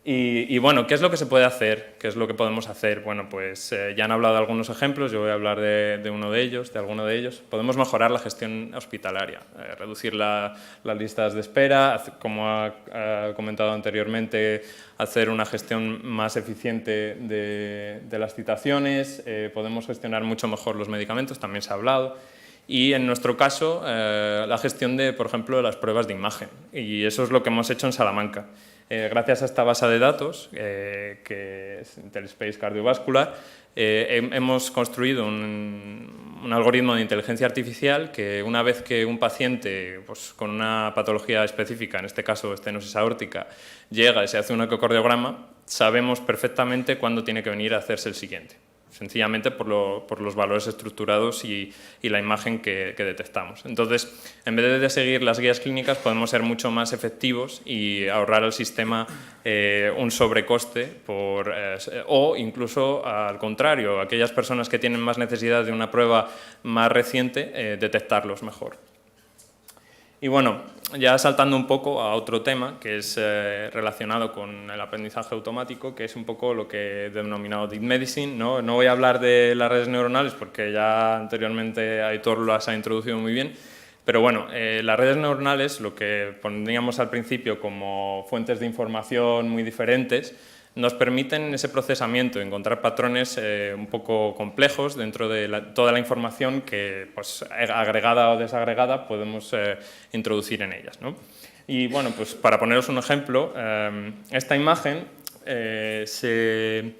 Y bueno, ¿qué es lo que se puede hacer? ¿Qué es lo que podemos hacer? Bueno, pues ya han hablado de algunos ejemplos, yo voy a hablar de alguno de ellos. Podemos mejorar la gestión hospitalaria, reducir las listas de espera, como ha comentado anteriormente, hacer una gestión más eficiente de las citaciones, podemos gestionar mucho mejor los medicamentos, también se ha hablado. Y en nuestro caso, la gestión de, por ejemplo, de las pruebas de imagen. Y eso es lo que hemos hecho en Salamanca. Gracias a esta base de datos, que es IntelliSpace Cardiovascular, hemos construido un algoritmo de inteligencia artificial que, una vez que un paciente pues, con una patología específica, en este caso estenosis aórtica, llega y se hace un ecocardiograma, sabemos perfectamente cuándo tiene que venir a hacerse el siguiente. Sencillamente por los valores estructurados y la imagen que detectamos. Entonces, en vez de seguir las guías clínicas, podemos ser mucho más efectivos y ahorrar al sistema un sobrecoste o incluso, al contrario, aquellas personas que tienen más necesidad de una prueba más reciente, detectarlos mejor. Y bueno, ya saltando un poco a otro tema que es relacionado con el aprendizaje automático, que es un poco lo que he denominado Deep Medicine. No voy a hablar de las redes neuronales porque ya anteriormente Aitor las ha introducido muy bien, pero bueno, las redes neuronales, lo que poníamos al principio como fuentes de información muy diferentes, nos permiten ese procesamiento, encontrar patrones un poco complejos dentro de toda la información que, pues, agregada o desagregada, podemos introducir en ellas, ¿no? Y bueno, pues para poneros un ejemplo, esta imagen se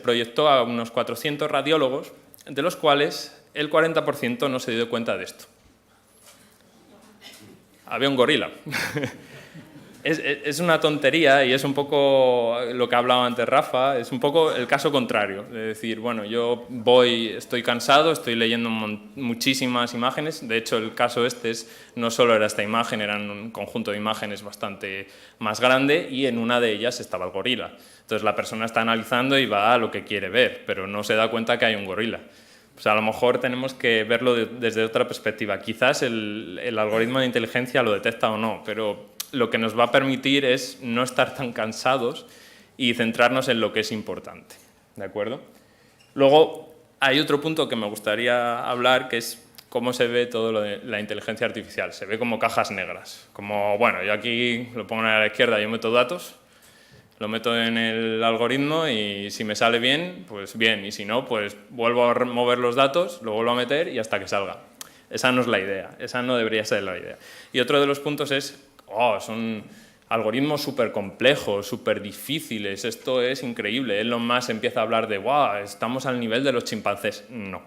proyectó a unos 400 radiólogos, de los cuales el 40% no se dio cuenta de esto. Había un gorila. Es una tontería y es un poco lo que ha hablado antes Rafa, es un poco el caso contrario, de decir, bueno, yo estoy cansado, estoy leyendo muchísimas imágenes, de hecho el caso no solo era esta imagen, era un conjunto de imágenes bastante más grande y en una de ellas estaba el gorila. Entonces la persona está analizando y va a lo que quiere ver, pero no se da cuenta que hay un gorila. Pues a lo mejor tenemos que verlo desde otra perspectiva. Quizás el algoritmo de inteligencia lo detecta o no, pero lo que nos va a permitir es no estar tan cansados y centrarnos en lo que es importante, ¿de acuerdo? Luego, hay otro punto que me gustaría hablar, que es cómo se ve todo lo de la inteligencia artificial. Se ve como cajas negras, como, bueno, yo aquí lo pongo a la izquierda, yo meto datos, lo meto en el algoritmo y si me sale bien, pues bien, y si no, pues vuelvo a mover los datos, lo vuelvo a meter y hasta que salga. Esa no es la idea, esa no debería ser la idea. Y otro de los puntos es, son algoritmos súper complejos, súper difíciles, esto es increíble. Elon Musk empieza a hablar de, wow, estamos al nivel de los chimpancés. No,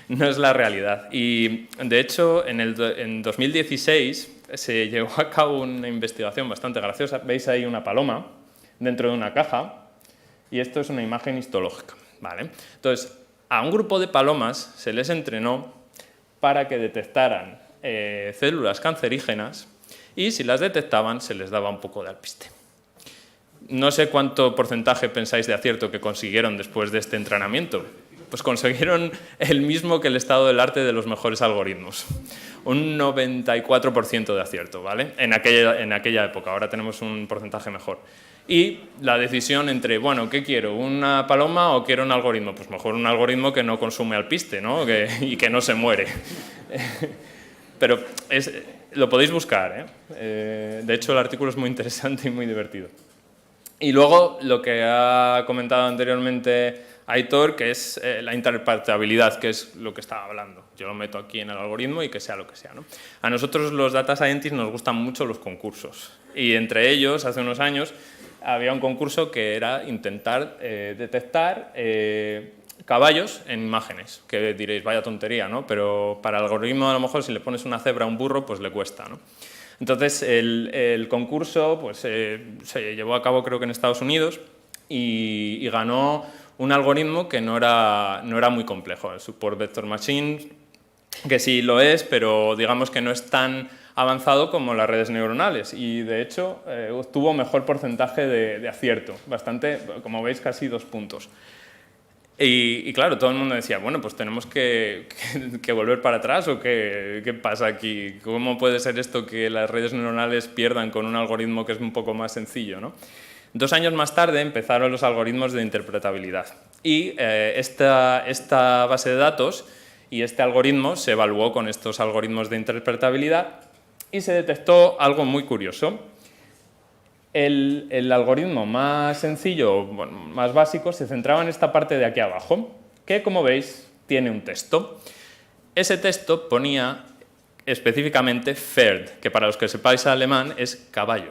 no es la realidad. Y de hecho, en 2016 se llevó a cabo una investigación bastante graciosa. Veis ahí una paloma dentro de una caja y esto es una imagen histológica, ¿vale? Entonces, a un grupo de palomas se les entrenó para que detectaran células cancerígenas y si las detectaban se les daba un poco de alpiste. No sé cuánto porcentaje pensáis de acierto que consiguieron después de este entrenamiento. Pues consiguieron el mismo que el estado del arte de los mejores algoritmos. Un 94% de acierto, ¿vale? En aquella época, ahora tenemos un porcentaje mejor. Y la decisión entre, bueno, ¿qué quiero? ¿Una paloma o quiero un algoritmo? Pues mejor un algoritmo que no consume alpiste, ¿no? Y que no se muere. Pero lo podéis buscar, ¿eh? De hecho, el artículo es muy interesante y muy divertido. Y luego, lo que ha comentado anteriormente Aitor, que es la interpretabilidad, que es lo que estaba hablando. Yo lo meto aquí en el algoritmo y que sea lo que sea, ¿no? A nosotros, los data scientists, nos gustan mucho los concursos. Y entre ellos, hace unos años, había un concurso que era intentar detectar caballos en imágenes, que diréis, vaya tontería, ¿no? Pero para el algoritmo, a lo mejor, si le pones una cebra a un burro, pues le cuesta, ¿no? Entonces, el concurso pues, se llevó a cabo, creo que en Estados Unidos, y ganó un algoritmo que no era muy complejo, el Support Vector Machine, que sí lo es, pero digamos que no es tan avanzado como las redes neuronales, y de hecho tuvo mejor porcentaje de acierto, bastante, como veis, casi 2 puntos. Y claro, todo el mundo decía, bueno, pues tenemos que volver para atrás, ¿o qué pasa aquí? ¿Cómo puede ser esto que las redes neuronales pierdan con un algoritmo que es un poco más sencillo, ¿no? 2 años más tarde empezaron los algoritmos de interpretabilidad y esta base de datos y este algoritmo se evaluó con estos algoritmos de interpretabilidad y se detectó algo muy curioso. El algoritmo más sencillo, bueno, más básico, se centraba en esta parte de aquí abajo, que, como veis, tiene un texto. Ese texto ponía específicamente Pferd, que para los que sepáis alemán es caballo.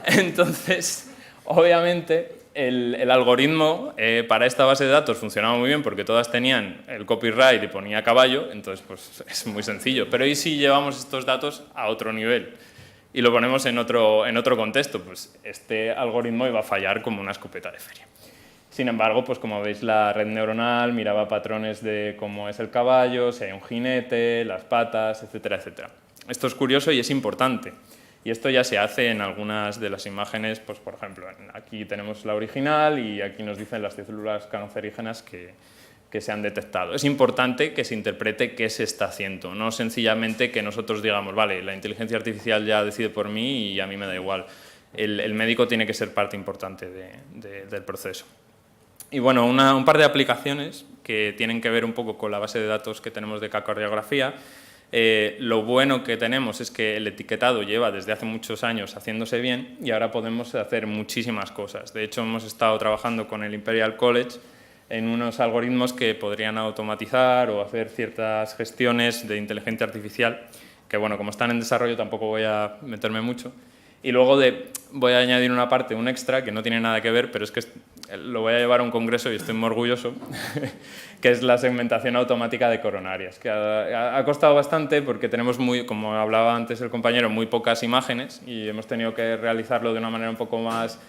Entonces, obviamente, el algoritmo para esta base de datos funcionaba muy bien porque todas tenían el copyright y ponía caballo, entonces pues, es muy sencillo. Pero ¿y si llevamos estos datos a otro nivel? Y lo ponemos en otro contexto, pues este algoritmo iba a fallar como una escopeta de feria. Sin embargo, pues como veis, la red neuronal miraba patrones de cómo es el caballo, si hay un jinete, las patas, etcétera, etcétera. Esto es curioso y es importante. Y esto ya se hace en algunas de las imágenes, pues por ejemplo, aquí tenemos la original y aquí nos dicen las células cancerígenas que se han detectado. Es importante que se interprete qué se está haciendo, no sencillamente que nosotros digamos, vale, la inteligencia artificial ya decide por mí y a mí me da igual. El médico tiene que ser parte importante del proceso. Y bueno, un par de aplicaciones que tienen que ver un poco con la base de datos que tenemos de ecocardiografía. Lo bueno que tenemos es que el etiquetado lleva desde hace muchos años haciéndose bien y ahora podemos hacer muchísimas cosas. De hecho, hemos estado trabajando con el Imperial College en unos algoritmos que podrían automatizar o hacer ciertas gestiones de inteligencia artificial, que bueno, como están en desarrollo tampoco voy a meterme mucho. Y luego voy a añadir una parte, un extra, que no tiene nada que ver, pero es que lo voy a llevar a un congreso y estoy muy orgulloso, que es la segmentación automática de coronarias, que ha costado bastante porque tenemos, como hablaba antes el compañero, muy pocas imágenes y hemos tenido que realizarlo de una manera un poco más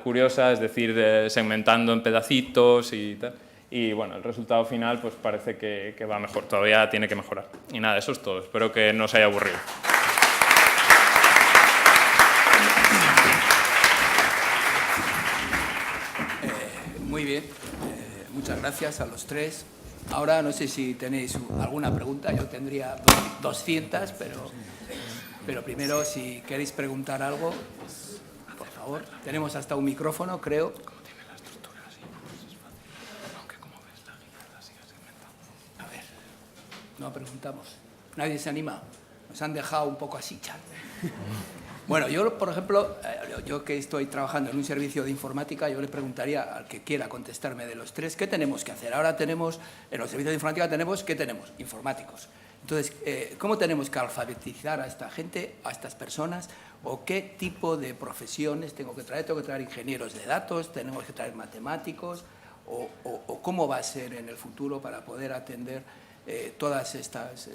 curiosa, es decir, segmentando en pedacitos y tal. Y bueno, el resultado final pues parece que va mejor, todavía tiene que mejorar. Y nada, eso es todo, espero que no os haya aburrido. Muy bien, muchas gracias a los tres. Ahora no sé si tenéis alguna pregunta, yo tendría 200, pero primero si queréis preguntar algo, pues, por favor. Tenemos hasta un micrófono, creo. ¿Cómo tiene la estructura así? Es fácil. Aunque como ves la guía la sigue segmentando. A ver, no preguntamos. ¿Nadie se anima? Nos han dejado un poco así, chat. Bueno, yo, por ejemplo, yo que estoy trabajando en un servicio de informática, yo le preguntaría al que quiera contestarme de los tres, ¿qué tenemos que hacer? Ahora tenemos, en los servicios de informática ¿qué tenemos? Informáticos. Entonces, ¿cómo tenemos que alfabetizar a esta gente, a estas personas? ¿O qué tipo de profesiones tengo que traer? ¿Tengo que traer ingenieros de datos? ¿Tenemos que traer matemáticos? ¿O cómo va a ser en el futuro para poder atender todas estas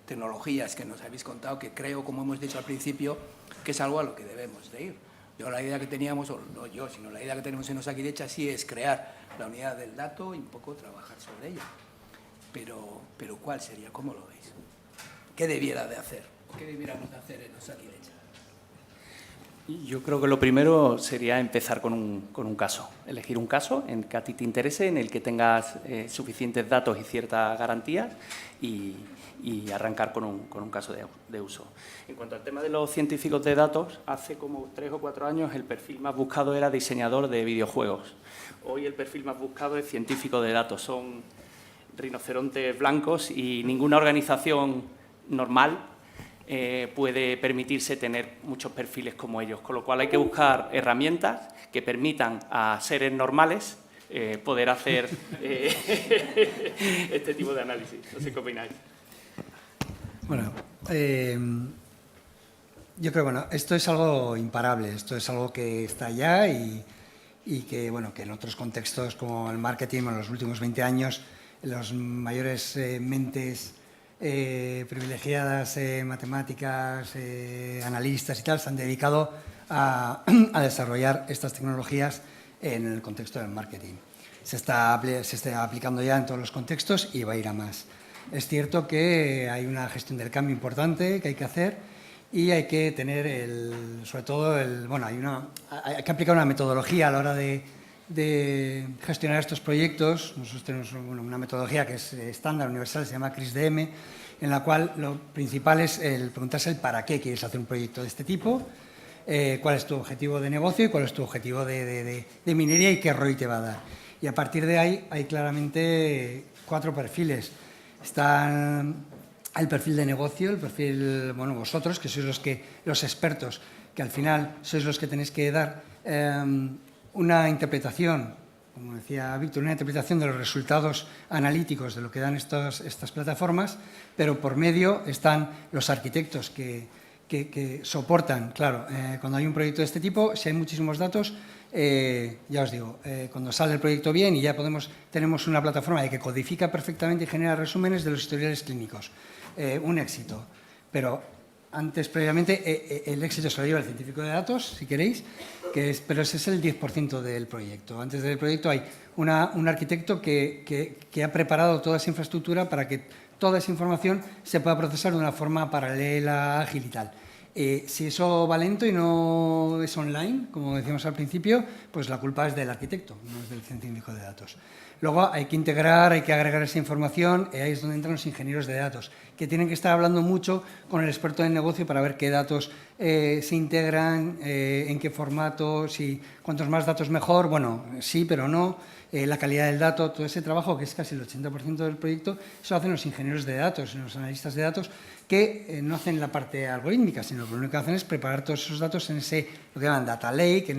tecnologías que nos habéis contado, que creo, como hemos dicho al principio, que es algo a lo que debemos de ir? Yo la idea que teníamos, o no yo, sino la idea que tenemos en Osakidetza sí es crear la unidad del dato y un poco trabajar sobre ella. Pero ¿cuál sería? ¿Cómo lo veis? ¿Qué debiera de hacer? ¿Qué debiéramos de hacer en Osakidetza? Yo creo que lo primero sería empezar con un caso. Elegir un caso en que a ti te interese, en el que tengas suficientes datos y ciertas garantías y arrancar con un caso de uso. En cuanto al tema de los científicos de datos, hace como 3 o 4 años el perfil más buscado era diseñador de videojuegos. Hoy el perfil más buscado es científico de datos. Son rinocerontes blancos y ninguna organización normal puede permitirse tener muchos perfiles como ellos, con lo cual hay que buscar herramientas que permitan a seres normales poder hacer este tipo de análisis. No sé qué opináis. Bueno, yo creo que esto es algo imparable, esto es algo que está ya y que, bueno, que en otros contextos como el marketing en los últimos 20 años, los mayores mentes privilegiadas, matemáticas, analistas y tal, se han dedicado a desarrollar estas tecnologías en el contexto del marketing. Se está aplicando ya en todos los contextos y va a ir a más. Es cierto que hay una gestión del cambio importante que hay que hacer y hay que tener, sobre todo, hay que aplicar una metodología a la hora de gestionar estos proyectos. Nosotros tenemos una metodología que es estándar, universal, se llama CRISDM, en la cual lo principal es preguntarse el para qué quieres hacer un proyecto de este tipo, cuál es tu objetivo de negocio y cuál es tu objetivo de minería y qué ROI te va a dar. Y a partir de ahí hay claramente 4 perfiles. Está el perfil de negocio, el perfil, bueno, vosotros, que sois los expertos, que al final sois los que tenéis que dar una interpretación, como decía Víctor, una interpretación de los resultados analíticos de lo que dan estas plataformas, pero por medio están los arquitectos que soportan, claro, cuando hay un proyecto de este tipo, si hay muchísimos datos, ya os digo, cuando sale el proyecto bien y ya tenemos una plataforma que codifica perfectamente y genera resúmenes de los historiales clínicos. Un éxito. Pero antes, previamente, el éxito se lo lleva el científico de datos, si queréis, pero ese es el 10% del proyecto. Antes del proyecto hay un arquitecto que ha preparado toda esa infraestructura para que toda esa información se pueda procesar de una forma paralela, ágil y tal. Si eso va lento y no es online, como decíamos al principio, pues la culpa es del arquitecto, no es del científico de datos. Luego hay que integrar, hay que agregar esa información, ahí es donde entran los ingenieros de datos, que tienen que estar hablando mucho con el experto en negocio para ver qué datos se integran, en qué formato, cuantos más datos mejor, bueno, sí, pero no, la calidad del dato, todo ese trabajo, que es casi el 80% del proyecto, eso lo hacen los ingenieros de datos, los analistas de datos, que no hacen la parte algorítmica, sino que lo único que hacen es preparar todos esos datos en ese, lo que llaman data lake,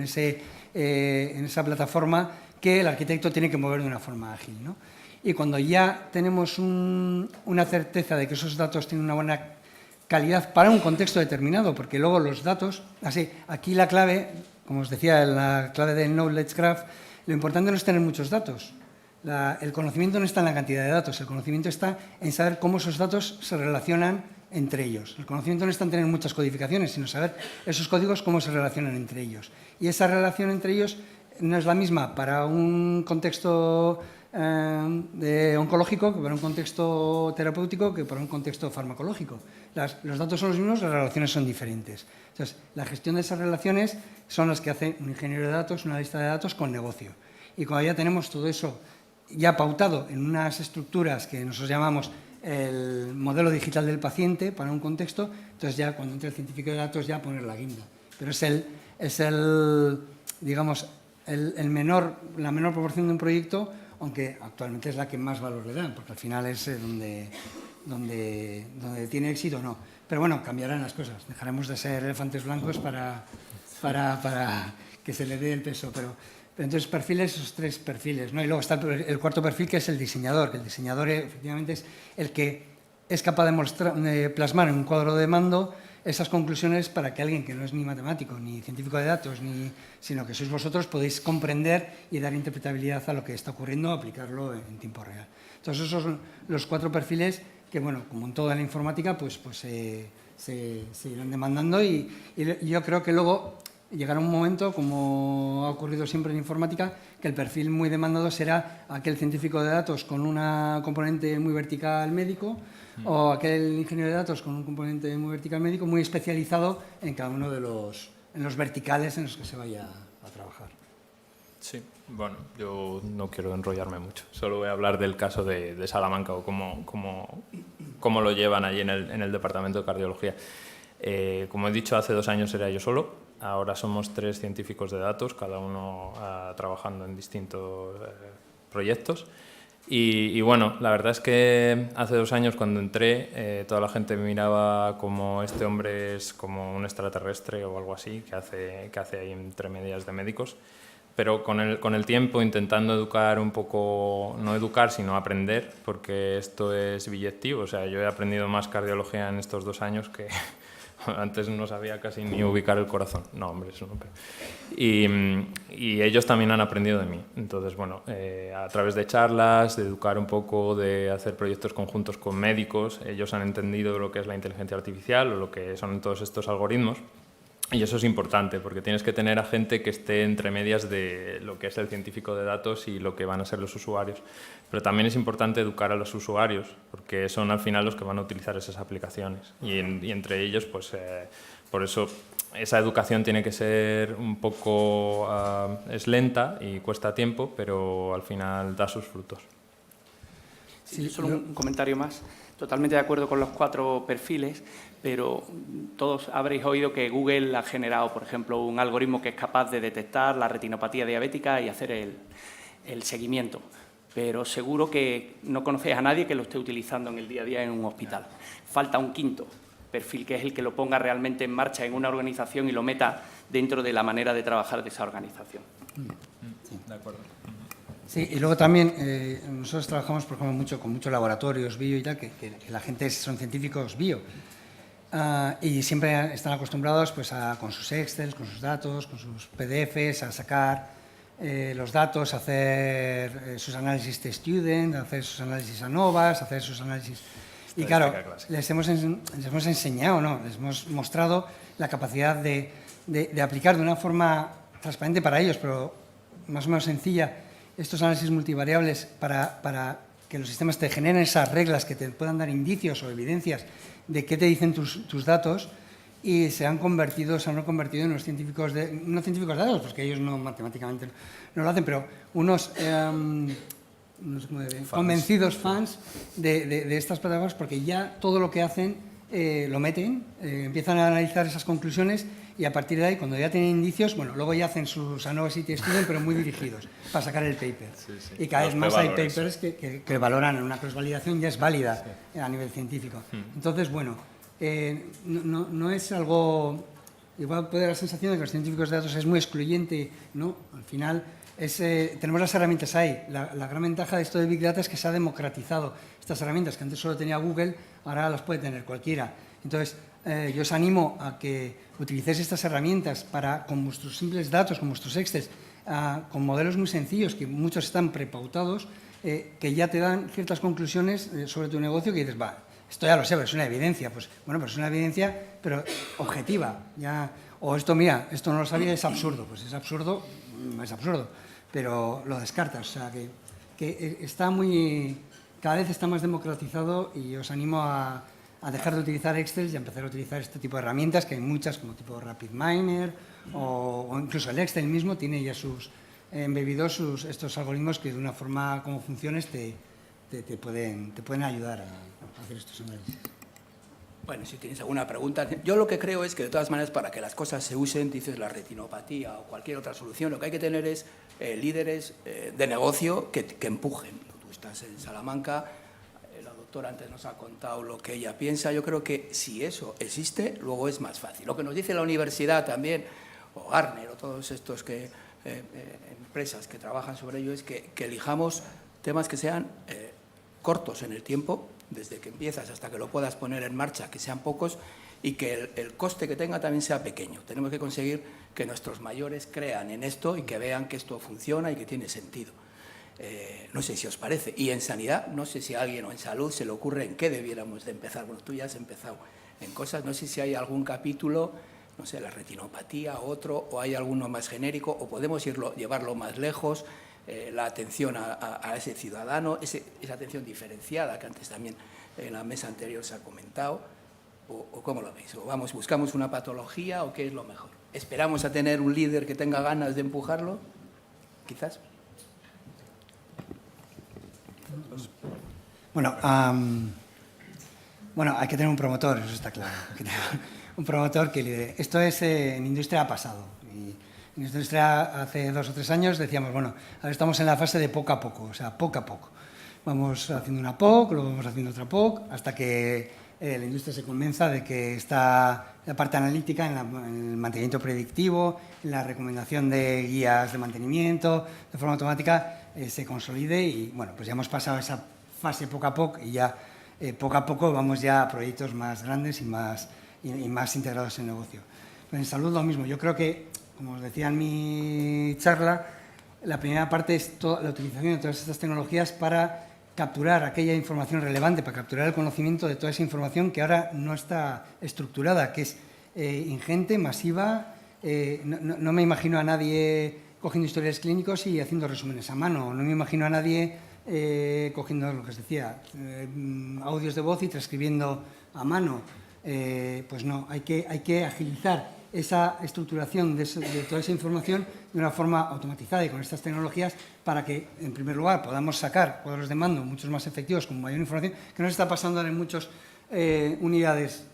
en esa plataforma que el arquitecto tiene que mover de una forma ágil, ¿no? Y cuando ya tenemos una certeza de que esos datos tienen una buena calidad para un contexto determinado, porque luego los datos, aquí la clave, como os decía, la clave del Knowledge Graph, lo importante no es tener muchos datos. El conocimiento no está en la cantidad de datos, el conocimiento está en saber cómo esos datos se relacionan entre ellos. El conocimiento no está en tener muchas codificaciones, sino saber esos códigos cómo se relacionan entre ellos. Y esa relación entre ellos no es la misma para un contexto oncológico que para un contexto terapéutico que para un contexto farmacológico. Los datos son los mismos, las relaciones son diferentes. Entonces, la gestión de esas relaciones son las que hace un ingeniero de datos, una lista de datos con negocio. Y cuando ya tenemos todo eso ya pautado en unas estructuras que nosotros llamamos el modelo digital del paciente para un contexto, entonces ya cuando entra el científico de datos ya poner la guinda. Pero digamos, la menor proporción de un proyecto, aunque actualmente es la que más valor le dan, porque al final es donde tiene éxito o no. Pero bueno, cambiarán las cosas. Dejaremos de ser elefantes blancos para que se le dé el peso. Pero entonces, perfiles, esos 3 perfiles, ¿no? Y luego está el cuarto perfil, que es el diseñador, que el diseñador efectivamente es el que es capaz de plasmar en un cuadro de mando esas conclusiones para que alguien que no es ni matemático, ni científico de datos, sino que sois vosotros, podéis comprender y dar interpretabilidad a lo que está ocurriendo, aplicarlo en tiempo real. Entonces, esos son los 4 perfiles que, bueno, como en toda la informática, pues se irán demandando y yo creo que luego llegará un momento, como ha ocurrido siempre en informática, que el perfil muy demandado será aquel científico de datos con una componente muy vertical médico o aquel ingeniero de datos con un componente muy vertical médico, muy especializado en cada uno de los verticales en los que se vaya a trabajar. Sí, bueno, yo no quiero enrollarme mucho. Solo voy a hablar del caso de Salamanca o cómo lo llevan allí en el departamento de cardiología. Como he dicho, hace 2 años era yo solo. Ahora somos 3 científicos de datos, cada uno trabajando en distintos proyectos. Y bueno, la verdad es que hace 2 años cuando entré, toda la gente me miraba como este hombre es como un extraterrestre o algo así, que hace ahí entre medias de médicos. Pero con el tiempo intentando educar un poco, no educar, sino aprender, porque esto es billetivo. O sea, yo he aprendido más cardiología en estos 2 años que antes no sabía casi ni ubicar el corazón. No, hombre, eso no. Y ellos también han aprendido de mí. Entonces, bueno, a través de charlas, de educar un poco, de hacer proyectos conjuntos con médicos, ellos han entendido lo que es la inteligencia artificial o lo que son todos estos algoritmos. Y eso es importante, porque tienes que tener a gente que esté entre medias de lo que es el científico de datos y lo que van a ser los usuarios. Pero también es importante educar a los usuarios, porque son al final los que van a utilizar esas aplicaciones. Y entre ellos, pues, por eso esa educación tiene que ser un poco... es lenta y cuesta tiempo, pero al final da sus frutos. Sí, solo un comentario más. Totalmente de acuerdo con los 4 perfiles, pero todos habréis oído que Google ha generado, por ejemplo, un algoritmo que es capaz de detectar la retinopatía diabética y hacer el seguimiento. Pero seguro que no conocéis a nadie que lo esté utilizando en el día a día en un hospital. Falta un 5º perfil, que es el que lo ponga realmente en marcha en una organización y lo meta dentro de la manera de trabajar de esa organización. Sí, de acuerdo. Sí, y luego también nosotros trabajamos, por ejemplo, con muchos laboratorios bio y tal, que la gente son científicos bio. Y siempre están acostumbrados pues, con sus Excel, con sus datos, con sus PDFs, a sacar los datos, a hacer sus análisis de student, a hacer sus análisis ANOVAs, a hacer sus análisis... Y claro, les hemos enseñado, ¿no? Les hemos mostrado la capacidad de aplicar de una forma transparente para ellos, pero más o menos sencilla, estos análisis multivariables para que los sistemas te generen esas reglas que te puedan dar indicios o evidencias de qué te dicen tus datos, y se han reconvertido en unos científicos no científicos de datos, porque ellos no matemáticamente no lo hacen, pero unos no sé cómo convencidos fans de estas plataformas, porque ya todo lo que hacen lo meten, empiezan a analizar esas conclusiones y a partir de ahí, cuando ya tienen indicios, bueno, luego ya hacen sus Annovacy Student, pero muy dirigidos, para sacar el paper. Y cada vez más hay papers que valoran en una cross-validación, ya es válida a nivel científico. Entonces, bueno, no es algo... Igual puede dar la sensación de que los científicos de datos es muy excluyente, ¿no? Al final, tenemos las herramientas ahí. La gran ventaja de esto de Big Data es que se ha democratizado estas herramientas, que antes solo tenía Google, ahora las puede tener cualquiera. Entonces, yo os animo a que utilicéis estas herramientas con vuestros simples datos, con vuestros Excel, con modelos muy sencillos, que muchos están prepautados, que ya te dan ciertas conclusiones sobre tu negocio que dices, va, esto ya lo sé, pero es una evidencia. Pues bueno, pero es una evidencia, pero objetiva. O esto, mira, esto no lo sabía, es absurdo. Pues es absurdo, pero lo descartas. O sea, que está cada vez está más democratizado y os animo a dejar de utilizar Excel y a empezar a utilizar este tipo de herramientas, que hay muchas, como tipo RapidMiner, o incluso el Excel mismo tiene ya embebidos estos algoritmos que de una forma como funciones te pueden ayudar a hacer estos análisis. Bueno, si tienes alguna pregunta. Yo lo que creo es que, de todas maneras, para que las cosas se usen, dices la retinopatía o cualquier otra solución, lo que hay que tener es líderes de negocio que empujen. Tú estás en Salamanca, la doctora antes nos ha contado lo que ella piensa. Yo creo que si eso existe, luego es más fácil. Lo que nos dice la universidad también, o Gartner, o todos estos empresas que trabajan sobre ello, es que elijamos temas que sean cortos en el tiempo, desde que empiezas hasta que lo puedas poner en marcha, que sean pocos y que el coste que tenga también sea pequeño. Tenemos que conseguir que nuestros mayores crean en esto y que vean que esto funciona y que tiene sentido. No sé si os parece. Y en sanidad, no sé si a alguien o en salud se le ocurre en qué debiéramos de empezar. Bueno, tú ya has empezado en cosas, no sé si hay algún capítulo, no sé, la retinopatía, otro, o hay alguno más genérico, o podemos llevarlo más lejos. La atención a ese ciudadano, esa atención diferenciada que antes también en la mesa anterior se ha comentado, o cómo lo veis, o buscamos una patología o qué es lo mejor. ¿Esperamos a tener un líder que tenga ganas de empujarlo? Quizás. Bueno, hay que tener un promotor, eso está claro. Hay que tener un promotor que lidere. Esto en industria ha pasado. En esta industria hace 2 o 3 años decíamos, bueno, ahora estamos en la fase de poco a poco, o sea, poco a poco. Vamos haciendo una POC, luego vamos haciendo otra POC, hasta que la industria se convenza de que está la parte analítica en el mantenimiento predictivo, en la recomendación de guías de mantenimiento, de forma automática, se consolide y, bueno, pues ya hemos pasado esa fase poco a poco y ya poco a poco vamos ya a proyectos más grandes y más integrados en el negocio. Pero en salud lo mismo, yo creo que, como os decía en mi charla, la primera parte es la utilización de todas estas tecnologías para capturar aquella información relevante, para capturar el conocimiento de toda esa información que ahora no está estructurada, que es ingente, masiva. No me imagino a nadie cogiendo historiales clínicos y haciendo resúmenes a mano. No me imagino a nadie cogiendo, lo que os decía, audios de voz y transcribiendo a mano. Pues no, hay que agilizar esa estructuración de toda esa información de una forma automatizada y con estas tecnologías para que, en primer lugar, podamos sacar cuadros de mando muchos más efectivos con mayor información, que nos está pasando ahora en muchas unidades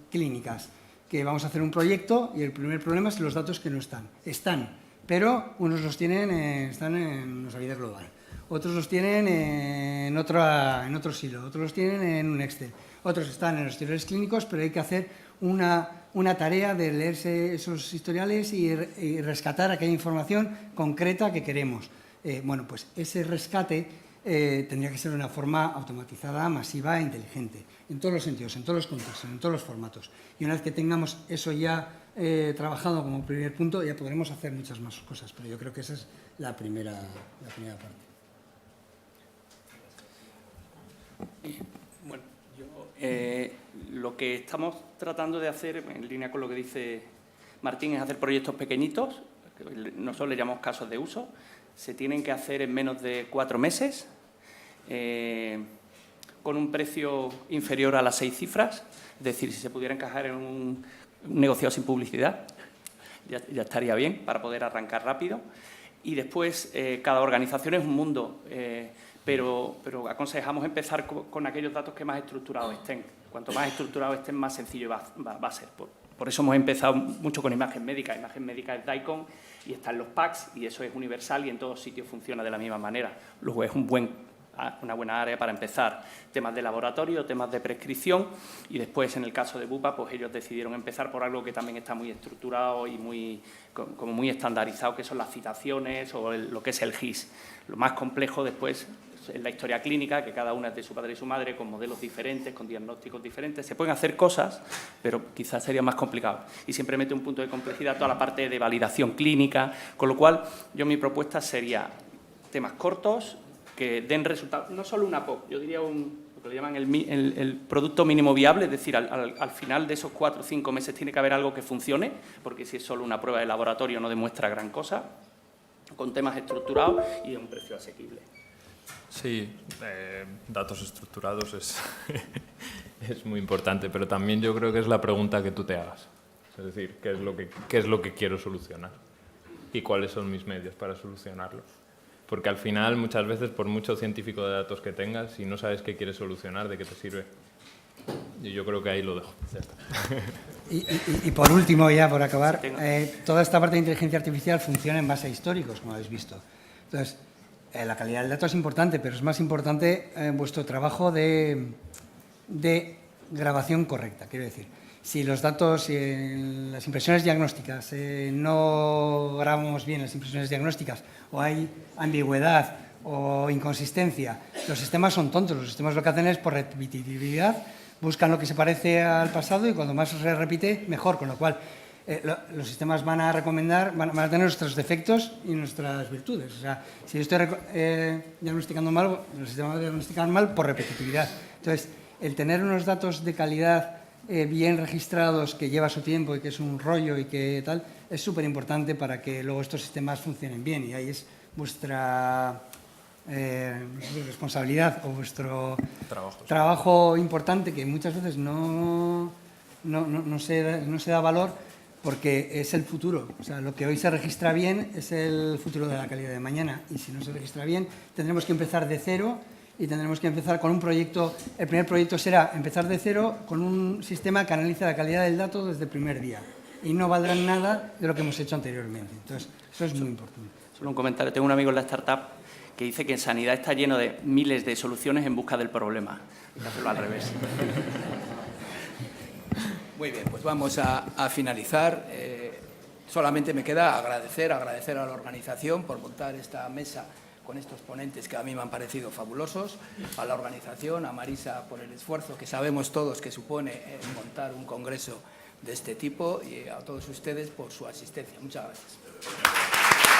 clínicas, que vamos a hacer un proyecto y el primer problema es los datos que no están. Están, pero unos los tienen, están en nuestra vida global, otros los tienen en otro silo, otros los tienen en un Excel, otros están en los historiales clínicos, pero hay que hacer una tarea de leerse esos historiales y rescatar aquella información concreta que queremos. Bueno, pues ese rescate tendría que ser de una forma automatizada, masiva e inteligente, en todos los sentidos, en todos los contextos, en todos los formatos. Y una vez que tengamos eso ya trabajado como primer punto, ya podremos hacer muchas más cosas, pero yo creo que esa es la primera parte. Bueno, lo que estamos tratando de hacer, en línea con lo que dice Martín, es hacer proyectos pequeñitos, que nosotros le llamamos casos de uso, se tienen que hacer en menos de 4 meses, con un precio inferior a las 6 cifras, es decir, si se pudiera encajar en un negociado sin publicidad, ya estaría bien para poder arrancar rápido. Y después, cada organización es un mundo, pero aconsejamos empezar con aquellos datos que más estructurados estén. Cuanto más estructurados estén, más sencillo va a ser, Por eso hemos empezado mucho con imagen médica. Imagen médica es DICOM y están los PACS y eso es universal y en todos sitios funciona de la misma manera. Luego es una buena área para empezar. Temas de laboratorio, temas de prescripción y después, en el caso de Bupa, pues ellos decidieron empezar por algo que también está muy estructurado y como muy estandarizado, que son las citaciones o lo que es el GIS. Lo más complejo después es la historia clínica, que cada una es de su padre y su madre, con modelos diferentes, con diagnósticos diferentes. Se pueden hacer cosas, pero quizás sería más complicado. Y siempre mete un punto de complejidad toda la parte de validación clínica, con lo cual mi propuesta sería temas cortos, que den resultados, no solo una POC, yo diría lo que le llaman el producto mínimo viable, es decir, al final de esos 4 o 5 meses tiene que haber algo que funcione, porque si es solo una prueba de laboratorio no demuestra gran cosa, con temas estructurados y de un precio asequible. Sí, datos estructurados es muy importante, pero también yo creo que es la pregunta que tú te hagas. Es decir, ¿qué es lo que quiero solucionar? ¿Y cuáles son mis medios para solucionarlo? Porque al final, muchas veces, por mucho científico de datos que tengas, si no sabes qué quieres solucionar, ¿de qué te sirve? Y yo creo que ahí lo dejo. Ya está. Y por último, ya por acabar, toda esta parte de inteligencia artificial funciona en base a históricos, como habéis visto. Entonces, la calidad del dato es importante, pero es más importante vuestro trabajo de grabación correcta. Quiero decir, si los datos, las impresiones diagnósticas, no grabamos bien las impresiones diagnósticas, o hay ambigüedad o inconsistencia, los sistemas son tontos. Los sistemas lo que hacen es, por repetitividad, buscan lo que se parece al pasado y cuando más se repite, mejor. Con lo cual, los sistemas van a recomendar, van a tener nuestros defectos y nuestras virtudes. O sea, si yo estoy diagnosticando mal, los sistemas van a diagnosticar mal por repetitividad. Entonces, el tener unos datos de calidad bien registrados, que lleva su tiempo y que es un rollo y que tal, es súper importante para que luego estos sistemas funcionen bien. Y ahí es vuestra responsabilidad o vuestro trabajo importante, que muchas veces no se da valor, porque es el futuro. O sea, lo que hoy se registra bien es el futuro de la calidad de mañana. Y si no se registra bien, tendremos que empezar de cero y tendremos que empezar con un proyecto. El primer proyecto será empezar de cero con un sistema que analice la calidad del dato desde el primer día. Y no valdrá nada de lo que hemos hecho anteriormente. Entonces, eso es muy importante. Solo un comentario. Tengo un amigo en la startup que dice que en sanidad está lleno de miles de soluciones en busca del problema. Hay que hacerlo al revés. Muy bien, pues vamos a finalizar. Solamente me queda agradecer a la organización por montar esta mesa con estos ponentes que a mí me han parecido fabulosos, a la organización, a Marisa por el esfuerzo que sabemos todos que supone montar un congreso de este tipo y a todos ustedes por su asistencia. Muchas gracias.